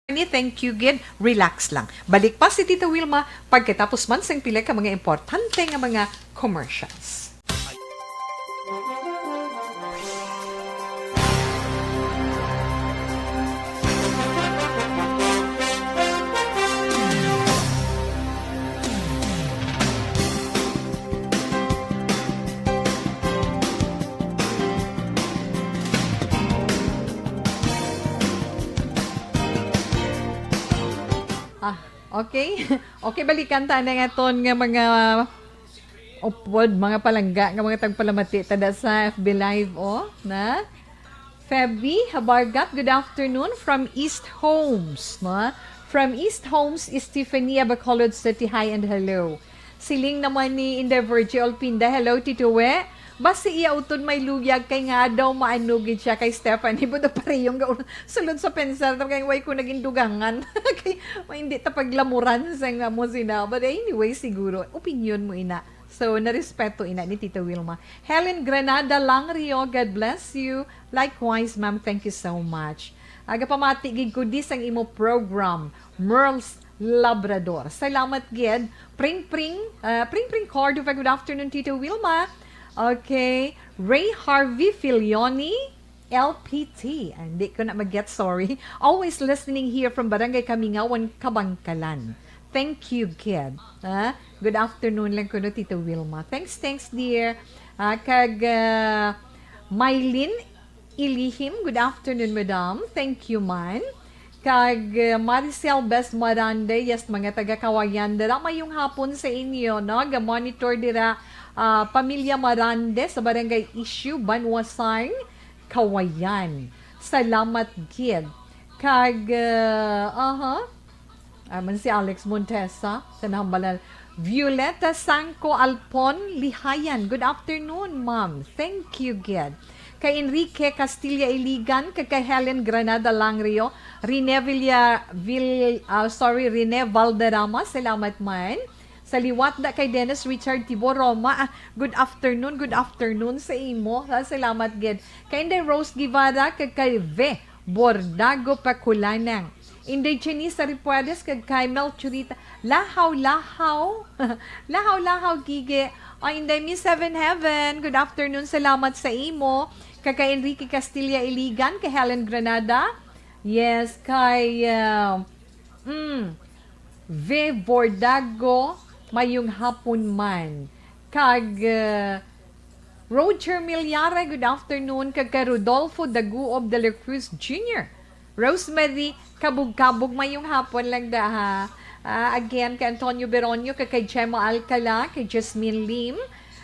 Thank you, Gid. Relax lang. Balik pa si Tita Wilma pagkatapos man sang pila ka mga importante nga mga commercials. Okay? Okay, balikan ta na nga ton nga mga upward, mga palangga, nga mga tagpalamati tada sa FB Live, na? Febby Habargat, good afternoon from East Homes, na? From East Homes, Estefania Bacolod City, hi and hello. Siling naman ni Endeavor G. Olpinda, hello, Tito We. Basi iya utod may luyag kay nga daw maanugid siya kay Stephanie. Buda parehong sulod sa pensar kay way ko naging dugangan. Kay hindi ta paglamuran sa nga mo sina. But anyway, siguro opinion mo ina. So narespeto ina ni Tita Wilma. Helen Granada Langrio, God bless you. Likewise, ma'am, thank you so much. Aga pamati gid ko dis ang imo program, Merle's Labrador. Salamat gid. Pring card. Good afternoon, Tita Wilma. Okay, Ray Harvey Filioni, LPT. Hindi ko na mag-get, sorry. Always listening here from Barangay Kamingawan, Kabangkalan. Thank you, kid. Good afternoon lang ko no, Tita Wilma. Thanks, dear. Mylene Ilihim, good afternoon, madam. Thank you, man. kag Maricel Best Marande, yes, mga taga-Kawayan, dira mayong hapon sa inyo, no? Ga-monitor dira Pamilya Marande sa Barangay Issue, Banwasang, Kawayan. Salamat, gid. Kag, man si Alex Montesa, sa nahambalan. Violeta Sanco Alpon, Lihayan. Good afternoon, ma'am. Thank you, gid. Kay Enrique Castilla Iligan, kay Helen Granada Langrio, Rene Rene Valderrama, salamat man. Sa liwat da kay Dennis Richard Tiboroma, good afternoon sa imo. Salamat gid. Kay Inday Rose Guevara, kay V Bordago Paculanang. Inday Chinisa Ripuades, kay Mel Churita, lahaw, gige. Inday Miss Seven Heaven, good afternoon, salamat sa imo. Kay Enrique Castilla Iligan, kay Helen Granada, yes, kay V. Bordago, mayong hapon man. Kag Roger Milyara, good afternoon. Kag Rodolfo Daguob de la Cruz Jr. Rosemary, kabog-kabog mayong hapon lang da ha. Again, kay Antonio Beronio, kay Gemma Alcala, kay Jasmine Lim,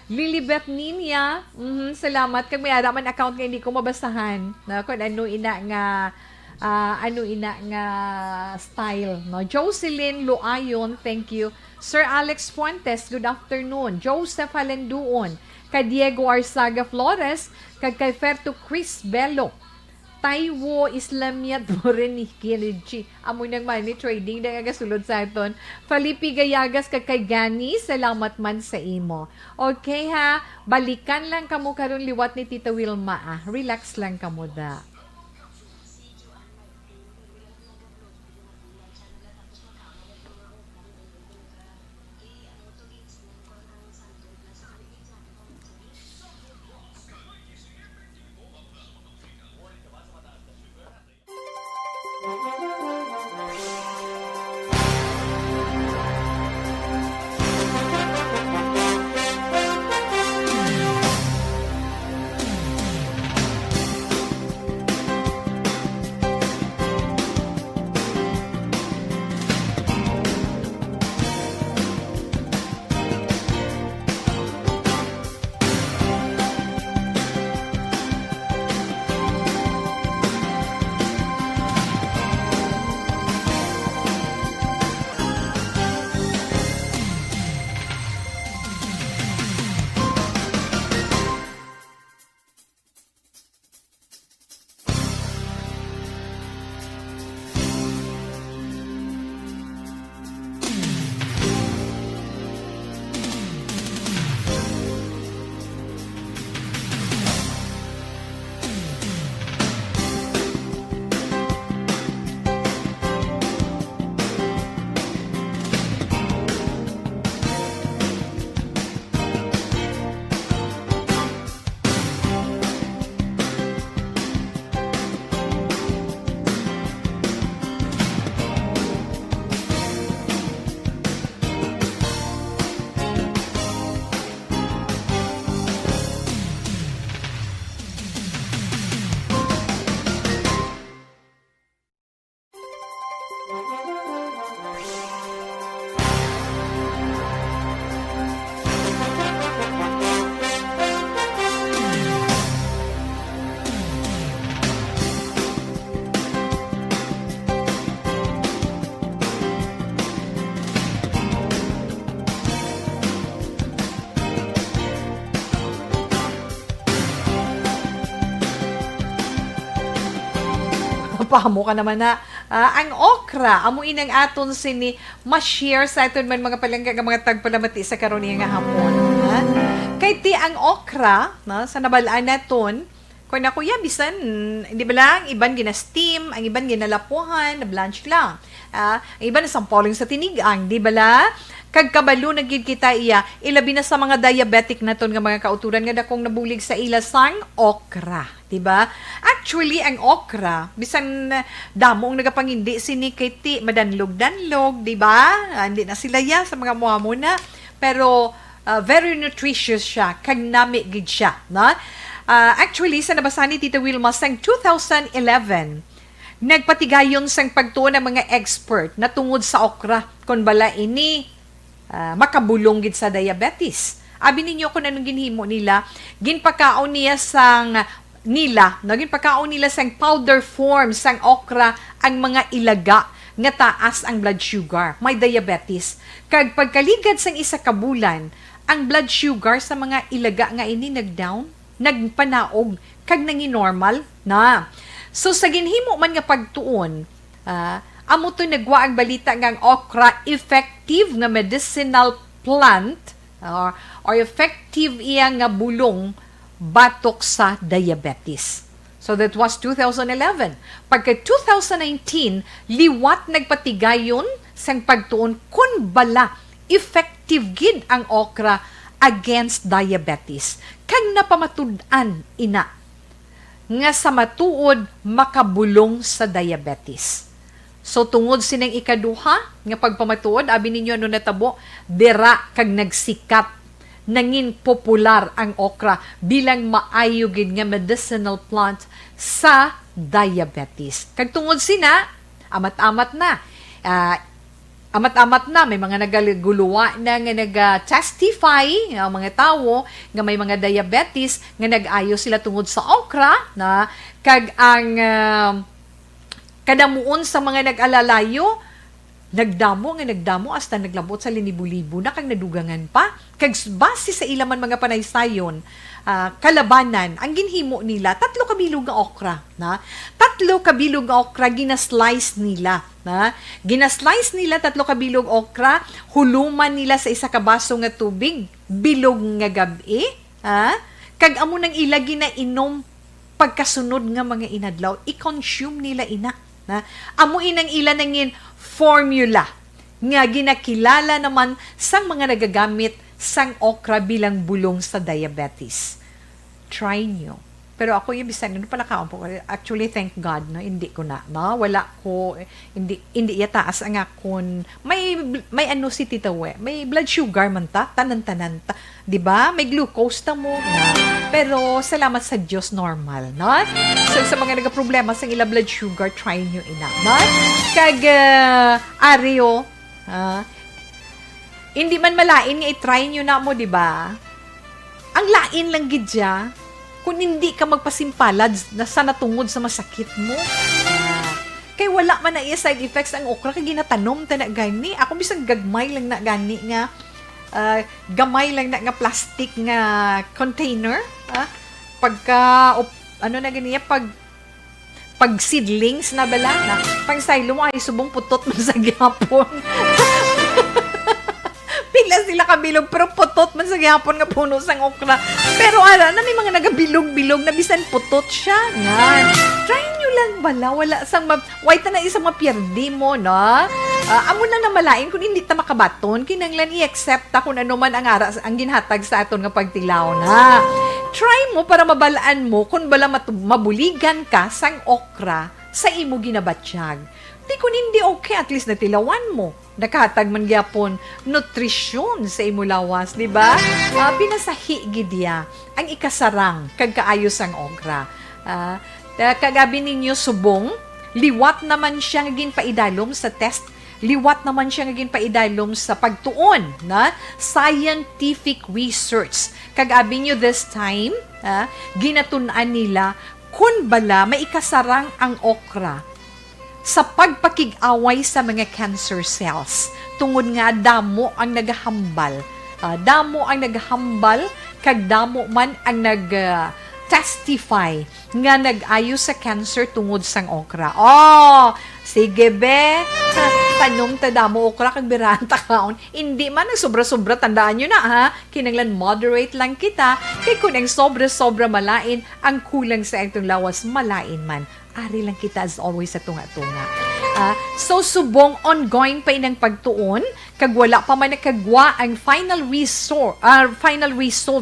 Lilibet Ninia, salamat. Kag may araman account nga hindi ko mabasahan. No? Kung ano ina nga style. No? Jocelyn Luayon, thank you. Sir Alex Fuentes, good afternoon. Joseph Halenduon, kay Diego Arzaga Flores, kag kay Ferto Chris Bello. Taiwo Islamiat Moreni Kirichi. Amoy nang money trading na nga sulod sa aton. Felipe Gayagas kay Gani, salamat man sa imo. Okay ha, balikan lang kamo karon liwat ni Tita Wilma. Relax lang kamo da. Pamo ka naman na ang okra amo inang aton sini ma-share sa aton man mga palangga nga mga tagpalamati sa karon nga hapon. Ha? Kay ti ang okra na sa nabalaan naton kung na kuya bisan di ba lang iban gina-steam, ang iban ginalapuhan, na blanch lang. Ang iban na sampoling sa tinigang, di ba la? Kag kabalo na gid kita iya, ilabi na sa mga diabetic naton nga mga kauturan nga dakong nabulig sa ilasang okra, di ba? Actually ang okra bisan damong nagapangindi sini kay ti madanlog-danlog, di ba? Hindi na sila ya sa mga muha muna, pero very nutritious siya, kag nami gid siya, no? Actually sa nabasa ni Tita Wilma sang 2011 Nagpatigayon sang pagtuon ng mga expert na tungod sa okra kon bala ini makabulong gid sa diabetes. Abi ninyo kung anong ginhimo nila, ginpakaon niya sang ginpakaon nila sang powder form sang okra ang mga ilaga nga taas ang blood sugar, may diabetes. Kag pagkaligad sang isa ka bulan, ang blood sugar sa mga ilaga nga ini nagdown, nagpanaog, kag nanginormal na. So sa ginhimo man nga pagtuon, amo to nagwa ang balita nga ang okra effective nga medicinal plant or effective iya nga bulong batok sa diabetes. So that was 2011. Pagka 2019, liwat nagpatigayon sang pagtuon kun bala effective gid ang okra against diabetes. Kag napamatud-an ina nga sa matuod makabulong sa diabetes. So tungod sinang ikaduha nga pagpamatuod, abi ninyo ano natabo, dira kag nagsikat, nangin popular ang okra bilang maayo gid nga medicinal plant sa diabetes. Kag tungod sina, amat-amat na, may mga nagaguluwa na nga nag-testify ang mga tao nga may mga diabetes nga nag-ayo sila tungod sa okra na kag ang kadamuon sa mga nag-alalayo nagdamo hasta naglabot sa linibo-libo na kag nadugangan pa kag base sa ilaman mga panaysayon kalabanan ang ginhimo nila 3 kabilog nga okra na 3 kabilog nga okra ginaslice nila na ginaslice nila 3 kabilog okra huluman nila sa isa ka baso nga tubig bilog nga gabi kag amo nang ilagi na inom pagkasunod nga mga inadlaw i-consume nila ina na amo inang ila nangin formula nga ginakilala naman sang mga nagagamit sang okra bilang bulong sa diabetes. Try nyo. Pero ako yung bisan, ano pala kaon po? Actually, thank God, no? Hindi ko na. No? Wala ko, hindi yataas ang akon. May ano si Tita We? May blood sugar man ta, tanan-tanan ta. Diba? May glucose ta mo. Na. Pero, salamat sa Diyos, normal, no? So, sa mga nagaproblema sa ila blood sugar, try nyo ina, no? Kag, Ario, hindi man malain nga i-try nyo na mo, diba? Ang lain lang gidya, kung hindi ka magpasimpalad na sa natungod sa masakit mo. Kay wala man na iya side effects ang okra kay ginatanom ta na gani. Ako bisag gagmay lang na gani nga gamay lang na nga plastic nga container. Pagka ano na ganiya pag seedlings na bala na pang silo mo ay subong putot man sa gyapon. Pila sila kabilog pero putot man sa gyapon nga puno sang okra. Pero ala na may mga nagabilog-bilog na bisan putot siya. Yan. Try nyo lang bala. Wala sang white na isang mapierdi mo, no? Amo na namalain kung hindi ta makabaton, kinanglan i-accept ta kung ano man ang ginhatag sa aton nga pagtilaw na. Try mo para mabalaan mo kung bala mabuligan ka sang okra sa imo ginabatsyag. Di kung hindi okay, at least natilawan mo. Nakahatag man gyapon nutrisyon sa imo lawas, di ba? Pinasahi gidya ang ikasarang kag kaayos ang okra. Kagabi ninyo subong, liwat naman siya nga ginpaidalom sa test, liwat naman siya nga ginpaidalom sa pagtuon na scientific research. Kagabi nyo this time, ginatunan nila kung bala may ikasarang ang okra sa pagpakig-away sa mga cancer cells. Tungod nga damo ang naghahambal. Kag damo man ang nag-testify nga nag-ayo sa cancer tungod sang okra. Oh, sige be. Tanong ta damo okra kag biranta kaon. Hindi man ang sobra-sobra, tandaan nyo na ha. Kinanglan moderate lang kita. Kay kung ang sobra-sobra malain, ang kulang sa itong lawas malain man. Ari lang kita as always sa tunga-tunga. So, subong ongoing pa inang pagtuon, kag wala pa man nakagwa ang final result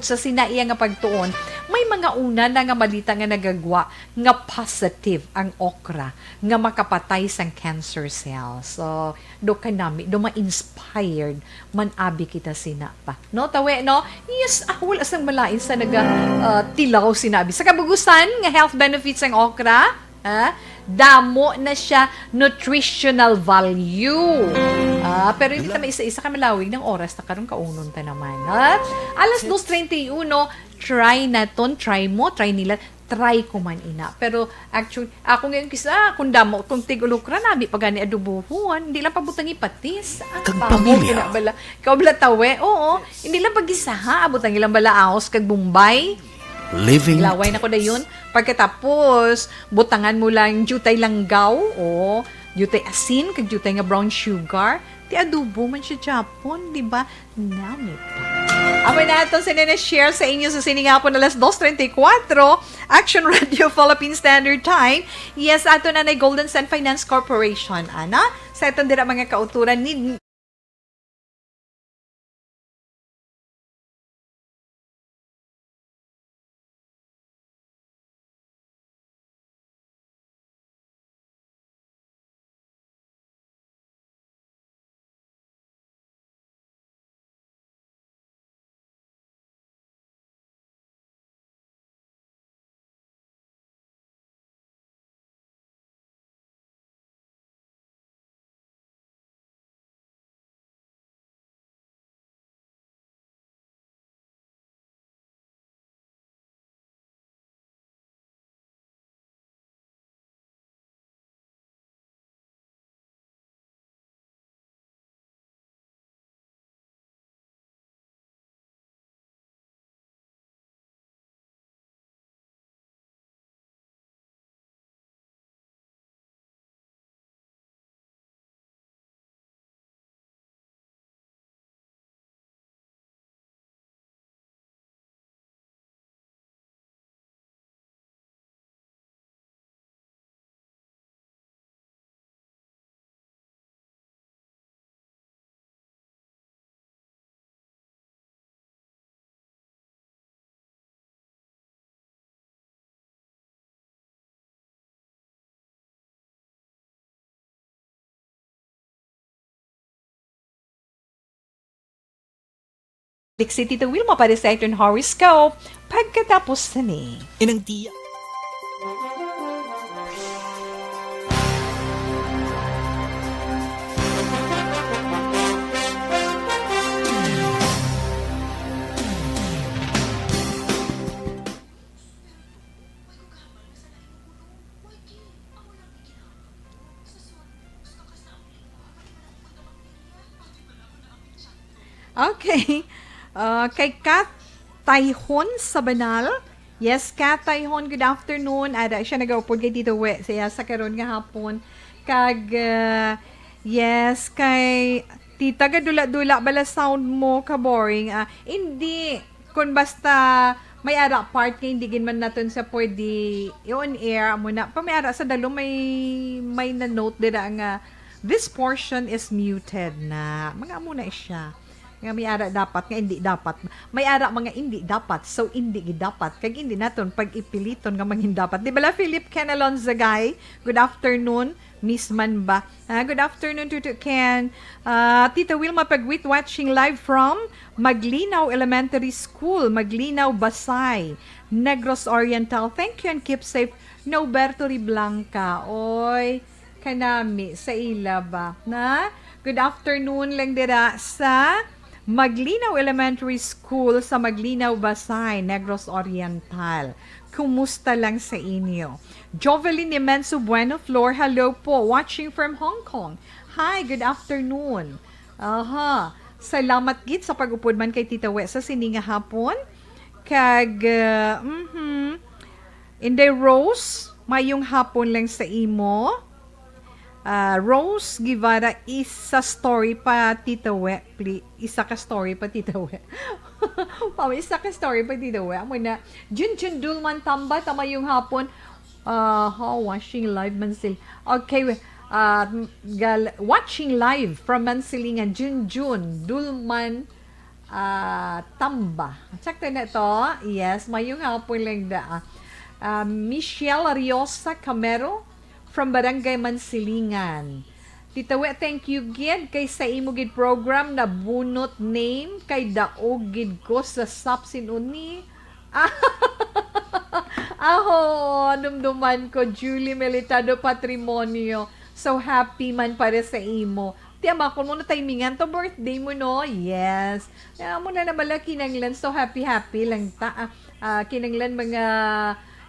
sa sinaiya nga pagtuon, may mga una na nga malita nga nagagwa nga positive ang okra nga makapatay sang cancer cells. So, do ma-inspired man abi kita sinapa. No, tawe, no? Yes, wala sang malain sa tilaw sinabi. Sa kabugusan nga health benefits ang okra, Damo na siya nutritional value. Pero hindi naman isa-isa ka malawig ng oras na karon kaunon ta naman. Alas 2:31, try nila, try ko man ina. Pero actually, ako ngayon kisa, kung damo, kung tigulukra nabi, pag gani adubuhuan, hindi lang pabutang ipatis. Kag pamilya. Ikaw bala tawe, oo. Hindi lang pag-isa ha, abutang ilang bala aos, kag Bombay. Living Laway na ko na yun. Pagkatapos, butangan mo lang jutay langgaw, o jutay asin, kag jutay nga brown sugar. Ti adobo man siya Japon, di ba? Namit pa. Amoy na ito sinina-share sa inyo sa siningapon alas 2:34, Action Radio Philippine Standard Time. Yes, ato na na Golden Sun Finance Corporation. Ana, sa itong dira mga kauturan ni si Tito Wilma para sa ating horoscope pagkatapos na ni. Inang tiya. Okay. Kay Kat Tayhon sa Banal. Yes, Kat Tayhon, good afternoon. Ada siya nag-upod kay Tito We. Siya sa karon nga hapon. Kag, yes, kay Tita, gadula-dula bala sound mo, ka-boring. Hindi, kung basta may ara part kay hindi man natin sa pwede i-on air muna. Pa may ara sa dalo may na note dira nga this portion is muted na. Mga muna siya. Nga may ara dapat, nga hindi dapat. May ara mga hindi dapat, so hindi dapat. Kag hindi naton pag ipiliton nga mga hindi dapat. Di ba la Philip Ken Alonzagay? Good afternoon, Miss Man ba? Good afternoon to Ken. Tita Wilma Pagwit watching live from Maglinaw Elementary School, Maglinaw, Basay, Negros Oriental. Thank you and keep safe. Noberto Blanca. Oy, kanami sa ila ba? Na? Good afternoon lang dira sa Maglinaw Elementary School sa Maglinaw, Basay, Negros Oriental. Kumusta lang sa inyo? Jovelyn Imenso Bueno Flor, hello po. Watching from Hong Kong. Hi, good afternoon. Salamat gid sa pag-upod man kay Tita We sa sininga hapon. Kag, Inday Rose, mayong hapon lang sa imo. Rose Guevara, isa story pa Tita We, please. Isa ka story pa Tita We. Isa ka story pa Tita We. Amo na, Jun Dulman Tamba, tama yung hapon. Watching live Mansil. Okay, watching live from Mansilingan, Jun Dulman Tamba. Check na ito. Yes, mayong hapon lang da. Michelle Ariosa Camero, from Barangay Mansilingan. Tita We, thank you gid kay sa imo gid program na bunot name kay daog gid ko sa sapsin uni. Aho, dumduman ko, Julie Melitado Patrimonio. So happy man para sa imo. Tiyama ko muna timingan to birthday mo, no? Yes. Kaya mo na nabala kinanglan. So happy lang ta. Kinanglan mga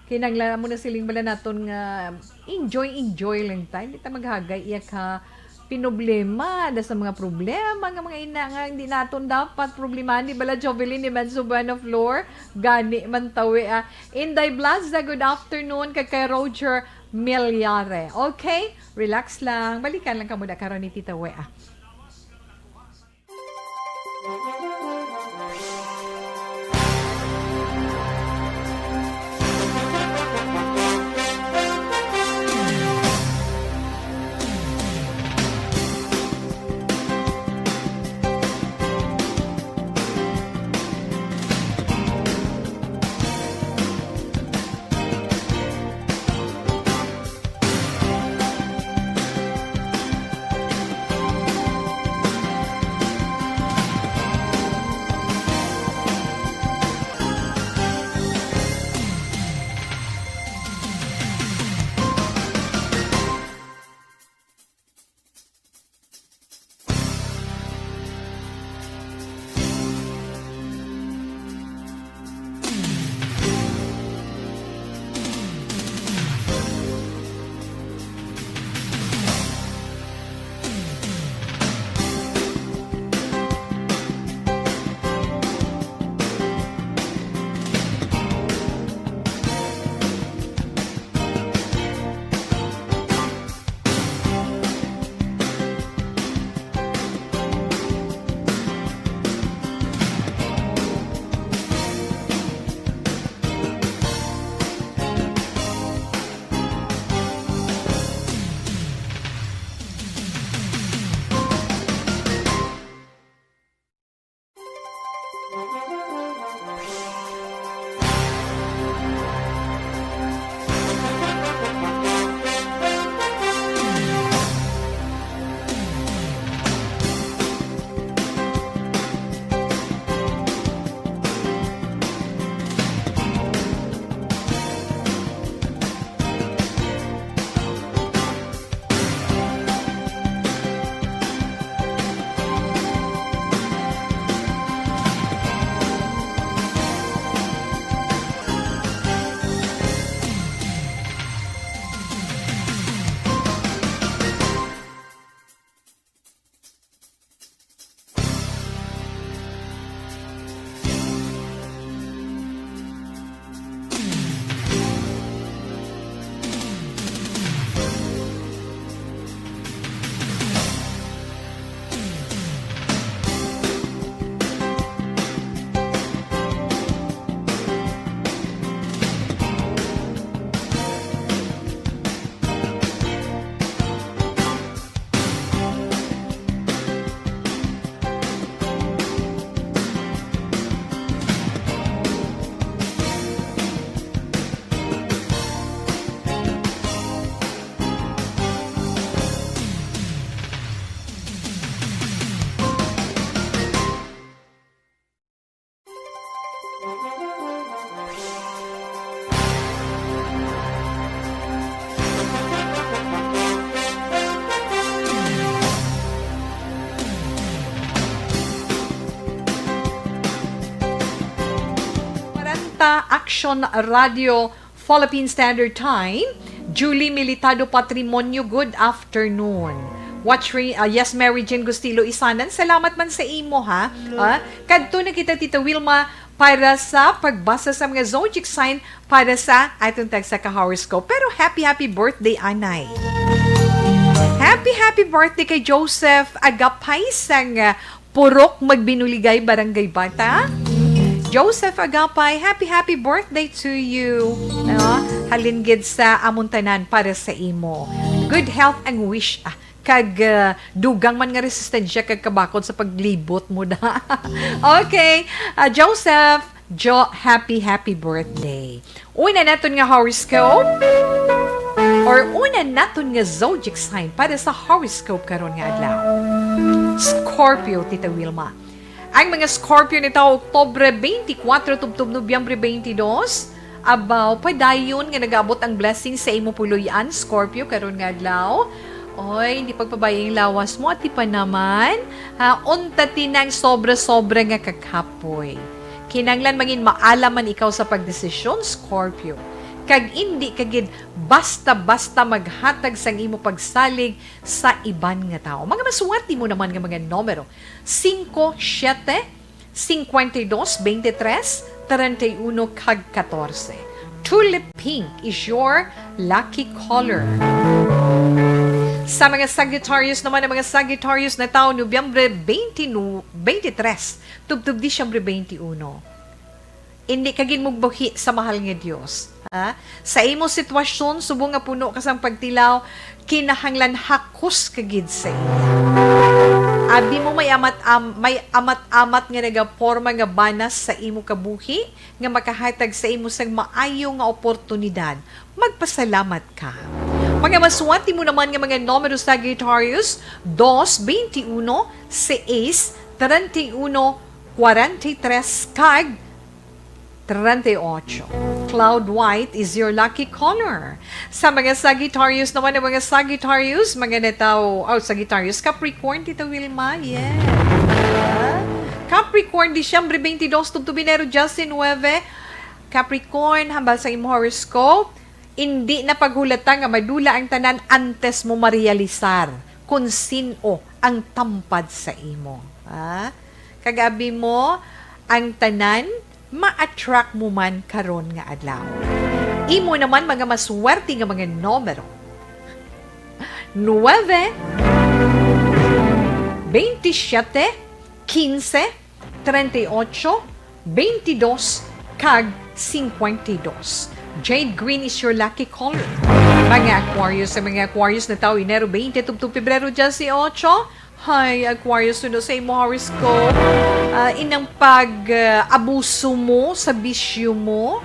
kinanglan mo na siling bala naton nga enjoy lang ta. Hindi ta maghagay iyak ha pinoblema da sa mga problema nga mga ina nga hindi naton dapat problema ni bala Jovelyn ni Manzubano Floor gani man tawi Inday Blazda, good afternoon kay Roger Milyare. Okay, relax lang, balikan lang kamo da karon ni Tita We Action Radio Philippine Standard Time. Julie Militado Patrimonio, good afternoon. Yes, Mary Jane Gustilo Isanan, salamat man sa imo ha. Kadto na kita Tita Wilma para sa pagbasa sa mga zodiac sign para sa atong tag sa ka-horoscope. Pero happy birthday Anay. Happy birthday kay Joseph Agapay sang Purok Magbinuligay, Barangay Bata. Joseph Agapay, happy birthday to you. Halingid sa amuntanan para sa imo. Good health and wish. Kag dugang man nga resistensya kag kabakod sa paglibot mo na. Okay, Joseph, happy birthday. Una naton nga horoscope or una naton nga zodiac sign para sa horoscope karon nga adlaw. Scorpio, Tita Wilma. Ang mga Scorpio nito Oktubre 24 tubtob Nobyembre 22, Abaw, padayon nga nagabot ang blessing sa imo puloy-an, Scorpio, karon nga adlaw. Oy, hindi pagpabayang lawas mo at di pa naman. Unta tinang sobra-sobra nga kakapoy. Kinanglan mangin maalaman ikaw sa pagdesisyon, Scorpio. Kag hindi kagid basta-basta maghatag sang imo pagsalig sa iban nga tao. Mga masuwati mo naman nga mga numero. 5, 7, 52, 23, 31, kag 14. Tulip pink is your lucky color. Sa mga Sagittarius naman, ang mga Sagittarius na taon, Nobyembre 23, tubtub Disyembre 21. Hindi kagin mugbuhi sa mahal nga Dios. Sa imo sitwasyon, subong nga puno kasang pagtilaw, kinahanglan hakos kagid sa iya. Abi mo may amat-amat nga nagaporma nga banas sa imo kabuhi, nga makahatag sa imo sang maayo nga oportunidad. Magpasalamat ka. Mga maswati mo naman nga mga numero sa Sagittarius, 2, 21, 6, 31, 43, kag 38. Cloud white is your lucky color. Sa mga Sagittarius naman, ang mga Sagittarius, mga nataw, Sagittarius, Capricorn, Tita Wilma, yeah. Capricorn, Disyembre 22, Tubtubinero, Justin 9, Capricorn, hambal sa imo horoscope, hindi na paghulata nga madula ang tanan antes mo marealisar kung sino ang tampad sa imo. Kagabi mo, ang tanan, ma-attract mo man karon nga adlaw. Imo naman mga maswerte nga mga numero. 9, 27, 15, 38, 22, kag 52. Jade green is your lucky color. Mga Aquarius, sa mga Aquarius na tao, Enero 20, tubtub Pebrero 18. Hi, Aquarius, suno sa imo horoscope. Inang pag-abuso mo sa bisyo mo,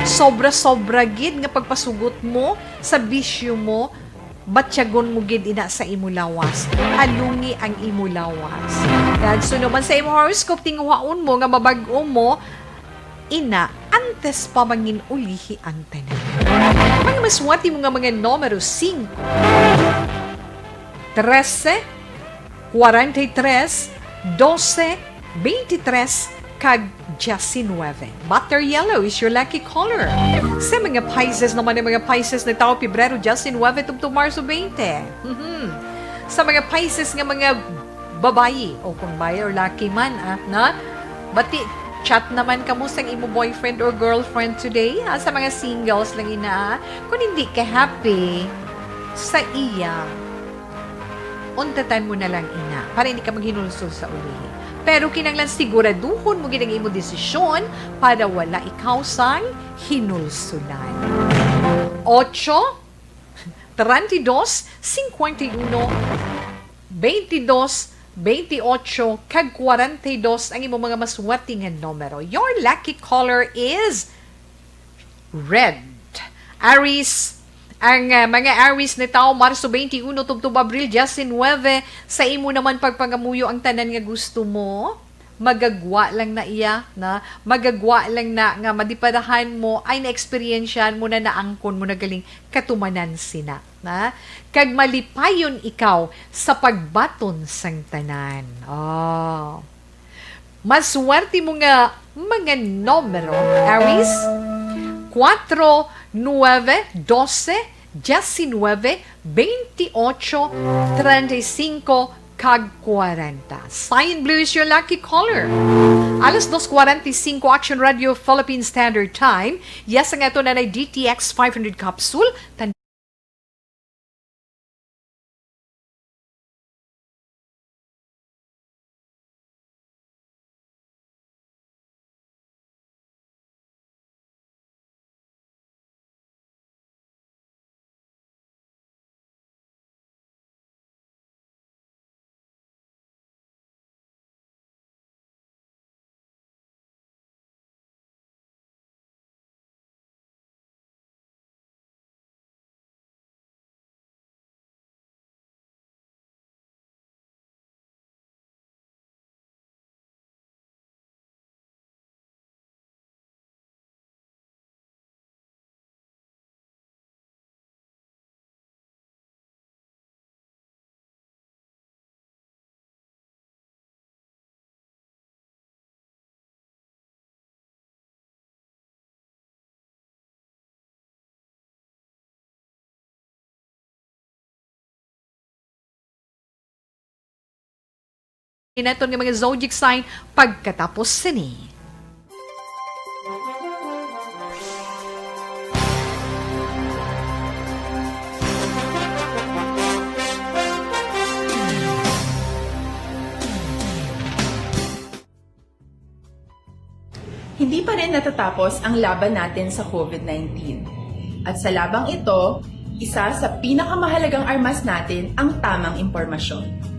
sobra-sobra gid nga pagpasugot mo sa bisyo mo, batyagon mo gid ina sa imo lawas. Alungi ang imo lawas. Dahil suno man sa imo horoscope, tinguhaon mo nga mabag-o mo, ina, antes pa mangin ulihi ang tanan. Mga maswati mo nga mga numero 5, 13, 43, 12, 23, kag 19. Butter yellow is your lucky color. Sa mga Pisces naman, ang mga Pisces na tao, Pebrero 19, tubtub Marso 20. Sa mga Pisces nga mga babayi, o kung bayi or lucky man, bati, chat naman kamo sa imo boyfriend or girlfriend today. Sa mga singles lang ina, kung hindi ka happy sa iya, untatan mo na lang ina para hindi ka maghinulsol sa uli. Pero kinanglan siguraduhon mo ginang imo desisyon para wala ikaw sang hinulsulan. 8, 32, 51, 22, 28, kag 42 ang imo mga maswerte nga numero. Your lucky color is red. Aries, ang mga Aries na tao, Marso 21, tubtub Abril 19, sa imo naman pagpangamuyo ang tanan nga gusto mo, magagwa lang na iya, magagwa lang na nga madipadahan mo, ay na-experiensyan mo na naangkon mo na galing katumanan sina. Kag malipayon ikaw sa pagbaton sang tanan. Maswerte mo nga mga numero, Aries, 4, 9, 12, 19, 28, 35, kag 40. Cyan blue is your lucky color. Alas 2:45 Action Radio Philippine Standard Time. Yes, ang ito na DTX 500 capsule. Inaton ng mga zodiac sign pagkatapos sini. Hindi pa rin natatapos ang laban natin sa COVID-19. At sa labang ito, isa sa pinakamahalagang armas natin ang tamang impormasyon.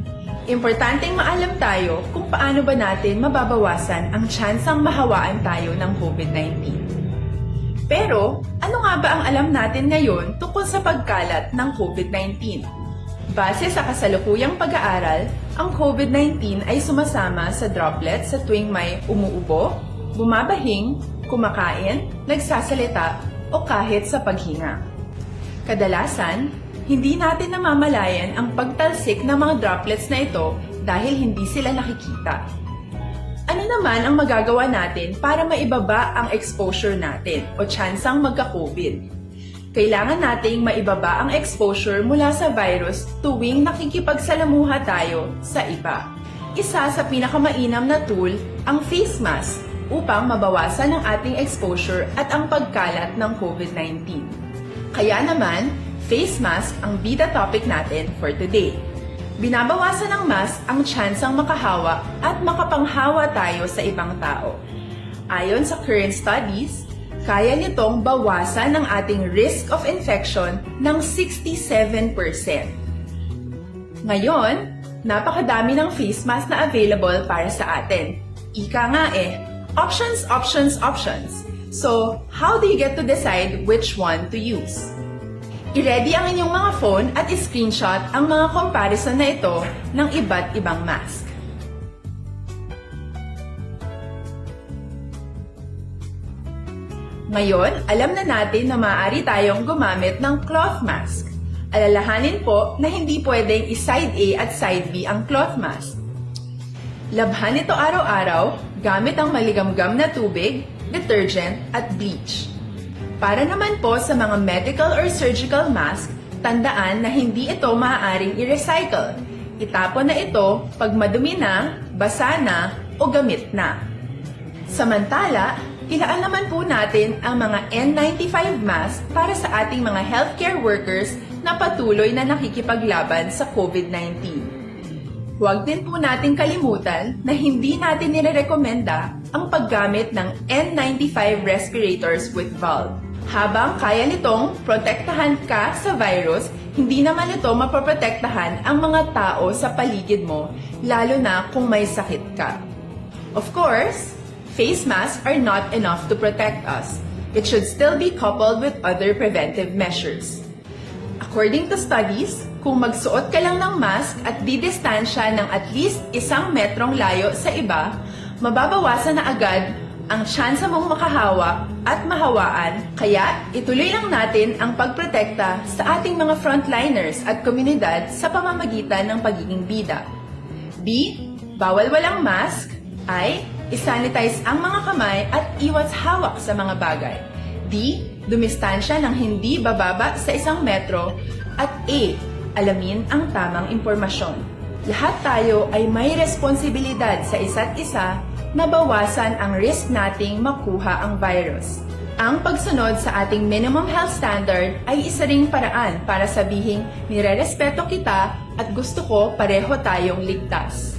Importanteng maalam tayo kung paano ba natin mababawasan ang tsansang mahawaan tayo ng COVID-19. Pero, ano nga ba ang alam natin ngayon tungkol sa pagkalat ng COVID-19? Base sa kasalukuyang pag-aaral, ang COVID-19 ay sumasama sa droplets sa tuwing may umuubo, bumabahing, kumakain, nagsasalita, o kahit sa paghinga. Kadalasan, hindi natin namamalayan ang pagtalsik ng mga droplets na ito dahil hindi sila nakikita. Ano naman ang magagawa natin para maibaba ang exposure natin o tsansang magka-COVID? Kailangan nating maibaba ang exposure mula sa virus tuwing nakikipagsalamuha tayo sa iba. Isa sa pinakamainam na tool ang face mask upang mabawasan ang ating exposure at ang pagkalat ng COVID-19. Kaya naman, face mask ang bida topic natin for today. Binabawasan ng mask ang tsansang makahawa at makapanghawa tayo sa ibang tao. Ayon sa current studies, kaya nitong bawasan ang ating risk of infection ng 67%. Ngayon, napakadami ng face mask na available para sa atin. Ika nga options, options, options. So, how do you get to decide which one to use? I-ready ang inyong mga phone at i-screenshot ang mga comparison na ito ng iba't ibang mask. Ngayon, alam na natin na maaari tayong gumamit ng cloth mask. Alalahanin po na hindi pwedeng i-side A at side B ang cloth mask. Labhan ito araw-araw gamit ang maligamgam na tubig, detergent at bleach. Para naman po sa mga medical or surgical mask, tandaan na hindi ito maaaring i-recycle. Itapon na ito pag madumi na, basa na, o gamit na. Samantala, ilaan naman po natin ang mga N95 mask para sa ating mga healthcare workers na patuloy na nakikipaglaban sa COVID-19. Huwag din po nating kalimutan na hindi natin nirerekomenda ang paggamit ng N95 respirators with valve. Habang kaya nitong protektahan ka sa virus, hindi naman ito mapoprotektahan ang mga tao sa paligid mo, lalo na kung may sakit ka. Of course, face masks are not enough to protect us. It should still be coupled with other preventive measures. According to studies, kung magsuot ka lang ng mask at didistansya ng at least 1 metrong layo sa iba, mababawasan na agad ang tsansa mong makahawa at mahawaan. Kaya ituloy lang natin ang pagprotekta sa ating mga frontliners at komunidad sa pamamagitan ng pagiging bida. B. Bawal walang mask. I. Isanitize ang mga kamay at iwas hawak sa mga bagay. D. Dumistansya ng hindi bababa sa 1 metro. At A. Alamin ang tamang impormasyon. Lahat tayo ay may responsibilidad sa isa't isa na bawasan ang risk nating makuha ang virus. Ang pagsunod sa ating minimum health standard ay isa ring paraan para sabihing nirerespeto kita at gusto ko pareho tayong ligtas.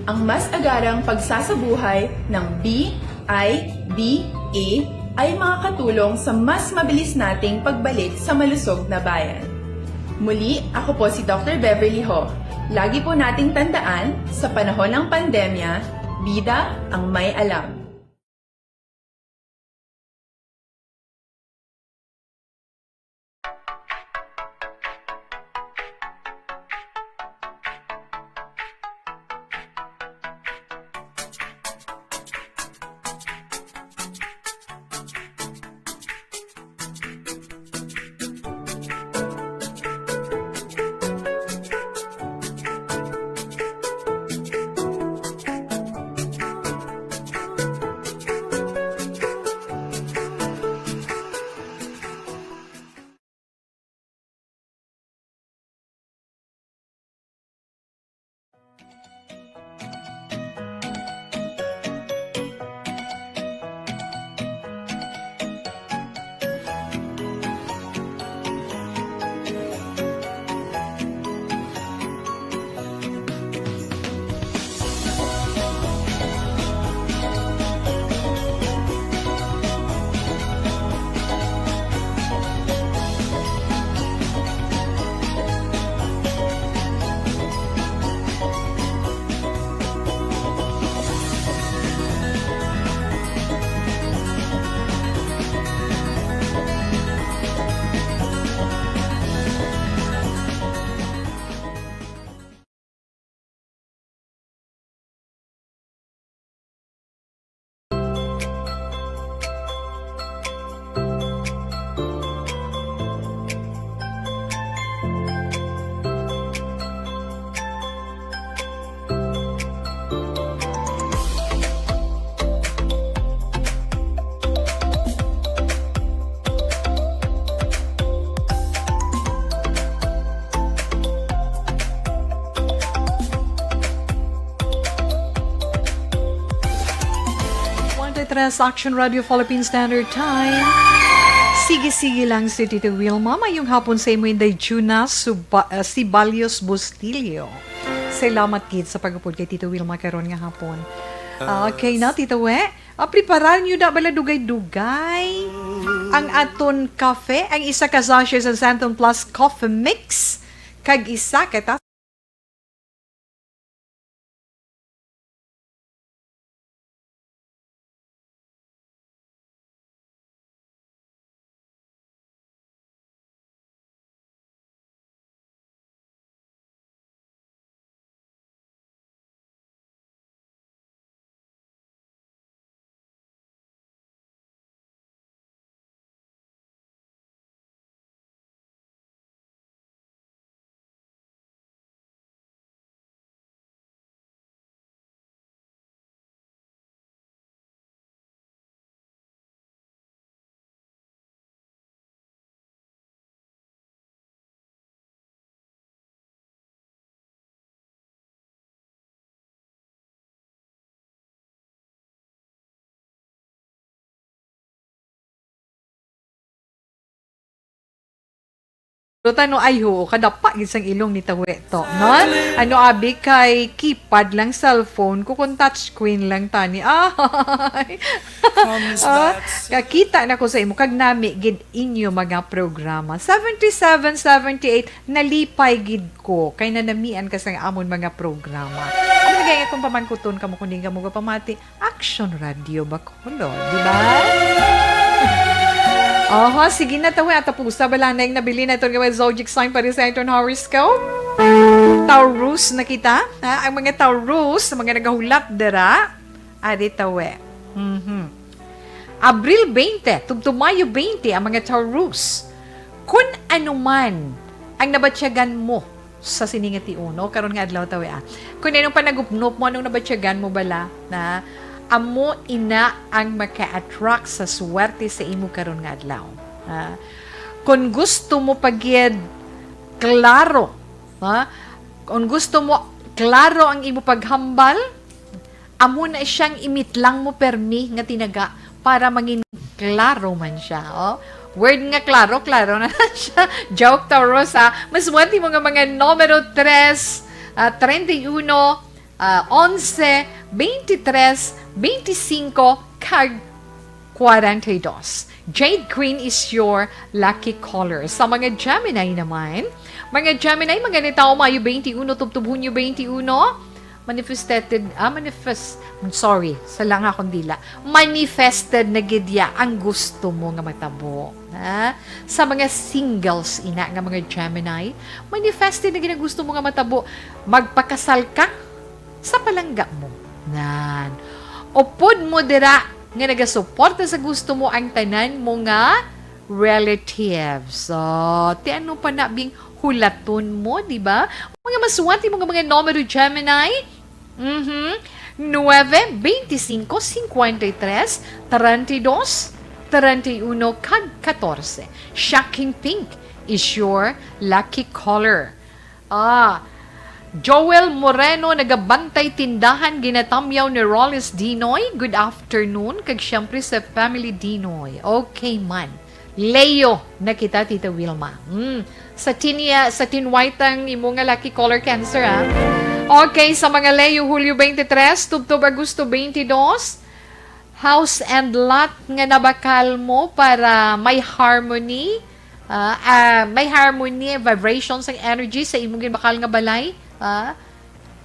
Ang mas agarang pagsasabuhay ng BIDA ay makakatulong sa mas mabilis nating pagbalik sa malusog na bayan. Muli, ako po si Dr. Beverly Ho. Lagi po nating tandaan, sa panahon ng pandemya, bida ang may alam. oras, Action Radio Philippine Standard Time. Sige-sige lang si Tito Wilma. Mayong hapon sa imo inday Juna Sibalios Bustilio. Salamat kid sa pagupod kay Tito Wilma karon nga hapon. Okay na, Tito We. Preparar nyo na bala dugay-dugay. Ang aton kafe, ang isa ka sachet sa Santon Plus Coffee Mix. Kag isa kita Tano ay ho, kadapa gisang ilong ni Tawe to, no? Ano abi kay keypad lang cellphone, kung touchscreen lang tani. Ay. Kakita na ko sa imo kag nami gid inyo mga programa. 77, 78 nalipay gid ko kay nanamian ka sa amon mga programa. Ano gaya kung pamangkuton kamo kuning kamo pamati Action Radio Bacolod, di ba? Aha, sige na tawi at tapusa bala na yung nabili na ito ng zodiac sign para sa itong horoscope. Taurus na kita. Ha? Ang mga Taurus, mga nagahulat dara, ari tawi. Abril 20, tugtong Mayo 20, ang mga Taurus. Kung ano man ang nabatsyagan mo sa siningati uno, karon nga adlaw tawi Kung anong panagupnop mo, anong nabatsyagan mo bala, na amo ina ang maka-attract sa swerte sa imo karon nga adlaw. Kung gusto mo pagyed klaro, kung gusto mo klaro ang imo paghambal, amo na siyang imitlang mo permi nga tinaga para mangin klaro man siya. Word nga klaro na siya. Joke Taurus Mas wati mo nga mga numero 3, 31, 11, 23, 25, kag 42. Jade green is your lucky color. Sa mga Gemini naman, mga nitao Mayo 21, tubtub Hunyo 21, manifested na gidya ang gusto mo nga matabo. Sa mga singles ina nga mga Gemini, manifested na gina gusto mo nga matabo, magpakasal ka sa palangga mo. Nan. Upod mo dira nga nagasuporta sa gusto mo ang tanan mo nga relatives. So, ti ano pa na bing hulaton mo, di ba? Mga masuwati mo nga mga numero Gemini. 9, 25, 53, 32, 31, kag 14. Shocking pink is your lucky color. Joel Moreno, nagabantay tindahan, ginatamyaw ni Rollis Dinoy. Good afternoon. Kag siyempre sa family Dinoy. Okay man. Leo, nakita Tita Wilma. Sa tinwaitang imo nga lucky color Cancer, Okay, sa mga Leo, Hulyo 23, tubtob Agosto 22, house and lot nga nabakal mo para may harmony, vibrations ang energy sa imong ginbakal nga balay.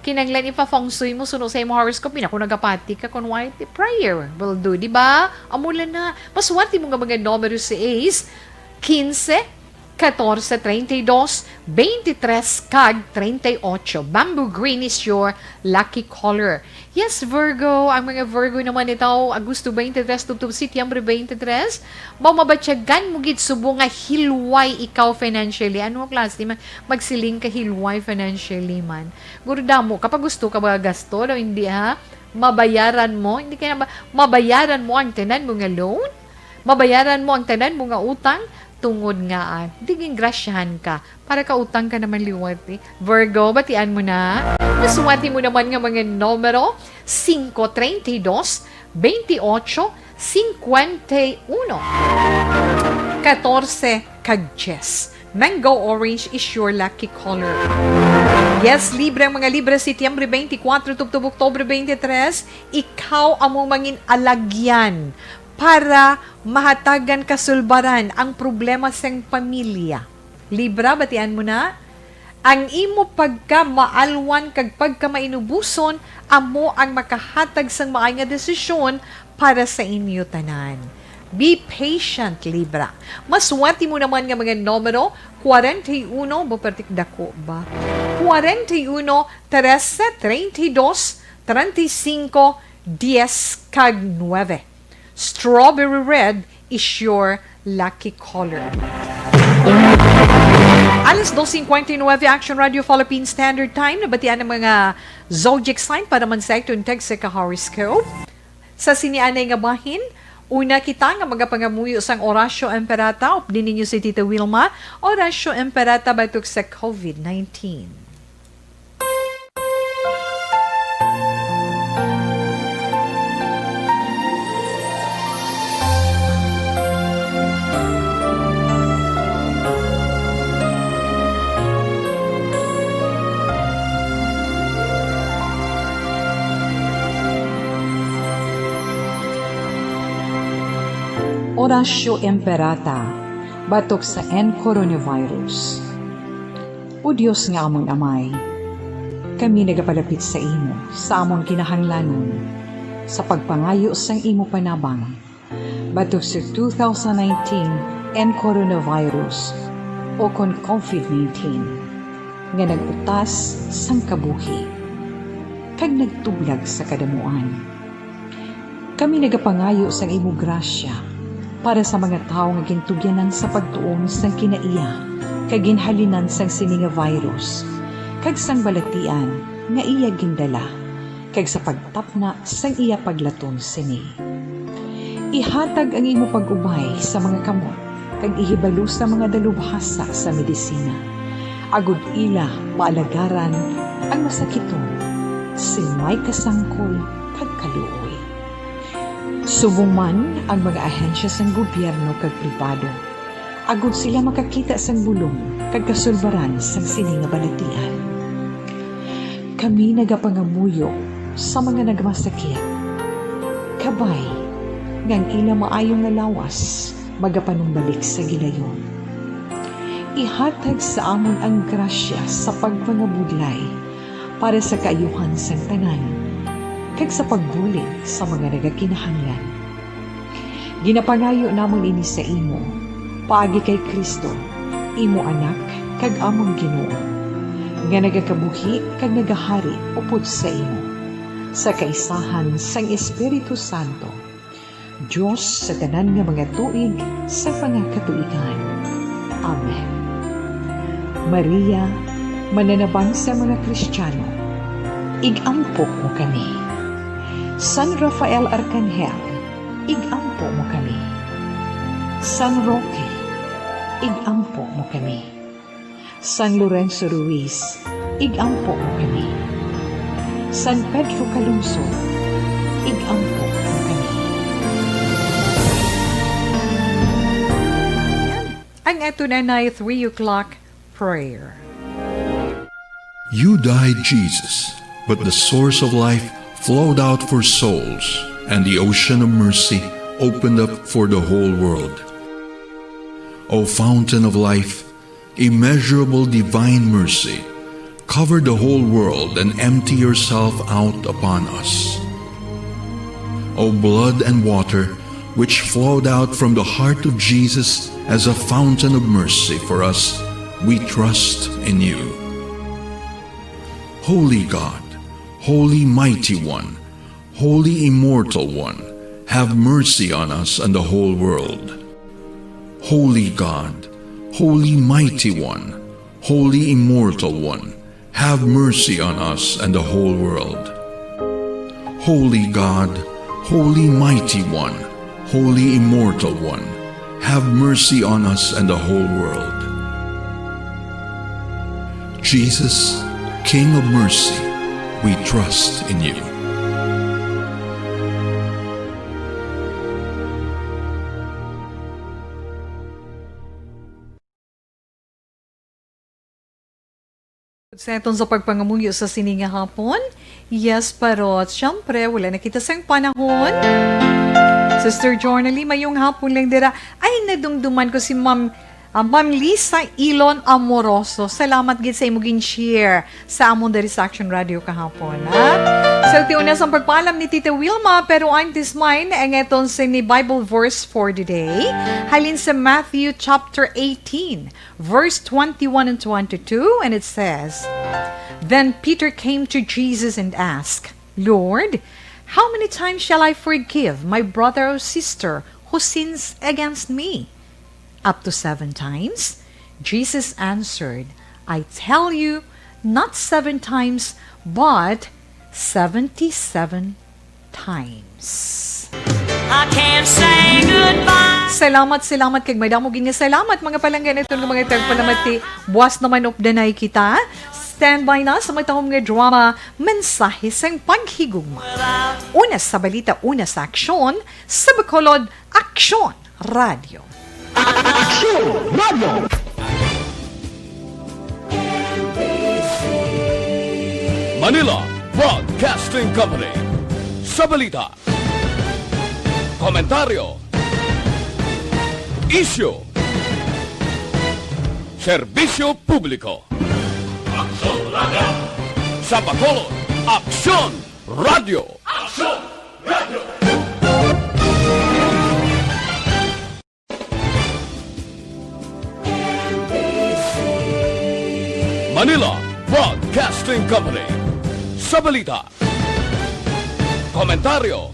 Kinanglan ipa-feng shui mo suno sa imong horoscope, pinako nagapati ka kung white prayer will do, di ba? Amula na. Maswati mo nga mga numero si Ace, 15, 14, 32, 23, kag 38. Bamboo green is your lucky color. Yes, Virgo. Ang mga Virgo naman ito, Agosto 23, tubtub Setyembre 23. Mabatsyagan mo gid subo nga hilway ikaw financially. Ano ang klase man? Magsiling ka hilway financially man. Gurda mo, kapag gusto ka ba gasto, no, hindi mabayaran mo, hindi kaya mabayaran mo ang tanan mo nga loan, mabayaran mo ang tanan mo nga utang, tungod nga diging grasyahan ka para kautang ka naman liwati. Virgo, batian mo na. Masuwati mo naman nga mga numero 5, 32, 28, 51. 14 kag-Ches. Mango orange is your lucky color. Yes, libre ang mga libre Setyembre 24 tubtub Oktubre 23. Ikaw among mangin alagyan para mahatagan kasulbaran ang problema sa pamilya. Libra, batian mo na? Ang imo pagka maalwan kag pagka mainubuson, amo ang makahatag sang maay nga desisyon para sa inyo tanan. Be patient, Libra. Maswati mo naman nga mga numero, 41, bapertik dako ba? 41, 13, 32, 35, 10, kag 9. Strawberry red is your lucky color. Alas 2:59 Action Radio Philippine Standard Time. Nabatian ng mga zodiac sign para man sa tuntag sa ka-horoscope. Sa sinianay nga bahin, una kita nga mga pangamuyo sang Orasyo Emperata, updin ninyo si Tita Wilma, Orasyo Emperata batok sa COVID-19. Orasyo Emperata, batok sa coronavirus. O Diyos nga among amay, kami nagapalapit sa imo, sa among kinahanglanon, sa pagpangayo sang imo panabang, batok sa 2019 coronavirus o kon COVID-19, nga nagutas sang kabuhi, kag nagtublag sa kadamuan. Kami nagapangayo sang imo grasya, para sa mga tao nga gintugyanan sa pagtuon sang kinaiya, kag ginhalinan sang sini nga virus, kag sang balatian nga iya gindala, kag sa pagtapna sang iya paglaton sini. Ihatag ang imo pag-ubay sa mga kamot, kag ihibalo sa mga dalubhasa sa medisina. Agud ila maalagaran ang masakiton, may kasangkol kag kaluoy. Subong man ang mga ahensya sang gobyerno kag pribado, agud sila makakita sang bulong kag kasulbaran sang sini nga balatian. Kami nagapangamuyo sa mga nagmasakit, kabay ngang ila maayong nga lawas magapanumbalik sa gilayon. Ihatag sa amon ang grasya sa pagpangabudlay para sa kaayuhan sang tanan, kag sa pagbulig sa mga nagakinahanglan. Ginapangayo namon ini sa imo, paagi kay Kristo, imo anak, kag among Ginoo, nga nagakabuhi kag nagahari upod sa imo, sa kaisahan sang Espiritu Santo, Diyos sa tanan nga mga tuig sa pangakatuigan. Amen. Maria, mananabang sa mga Kristiyano, igampo mo kami. San Rafael Arcangel, igampo mo kami. San Roque, igampo mo kami. San Lorenzo Ruiz, igampo mo kami. San Pedro Calungsod, igampo mo kami. Ang ato na 3 o'clock prayer. You died, Jesus, but the source of life flowed out for souls, and the ocean of mercy opened up for the whole world. O fountain of life, immeasurable divine mercy, cover the whole world and empty yourself out upon us. O blood and water, which flowed out from the heart of Jesus as a fountain of mercy for us, we trust in you. Holy God, Holy Mighty One, Holy Immortal One, have mercy on us and the whole world. Holy God, Holy Mighty One, Holy Immortal One, have mercy on us and the whole world. Holy God, Holy Mighty One, Holy Immortal One, have mercy on us and the whole world. Jesus, King of mercy, we trust in you. Seton sa pagpangamuyo sa sininga hapon. Yes, parot. Siyempre, wala na kita sang panahon. Sister Jornalie, mayong hapon lang dira. Ay, nadumduman ko si Ma'am Lisa Ilon Amoroso. Salamat gid sa imong share sa among dari sa Action Radio kahapon. Ha? So, tiuna sa pagpaalam ni Tita Wilma, pero I'm this mine, ang eton sa ni Bible verse for today. Halin sa Matthew chapter 18, verse 21 and 22, and it says, Then Peter came to Jesus and asked, Lord, how many times shall I forgive my brother or sister who sins against me? Up to 7 times? Jesus answered, I tell you, not 7 times, but 77 times. I can't say goodbye. Salamat kay madamo gini. Salamat mga palanggan ito ng mga tagpalamati. Buwas naman updanay kita. Standby na sa matahong nga drama, mensahe sang paghigugma. Una sa balita, una sa aksyon, sa Bacolod, Aksyon Radio. Manila Broadcasting Company. Sa balita, komentaryo, isyu, serbisyo publiko. Aksyon Radio. Sa Bacolod, Aksyon Radio. Aksyon Radio. Manila Broadcasting Company. Sa balita, komentaryo,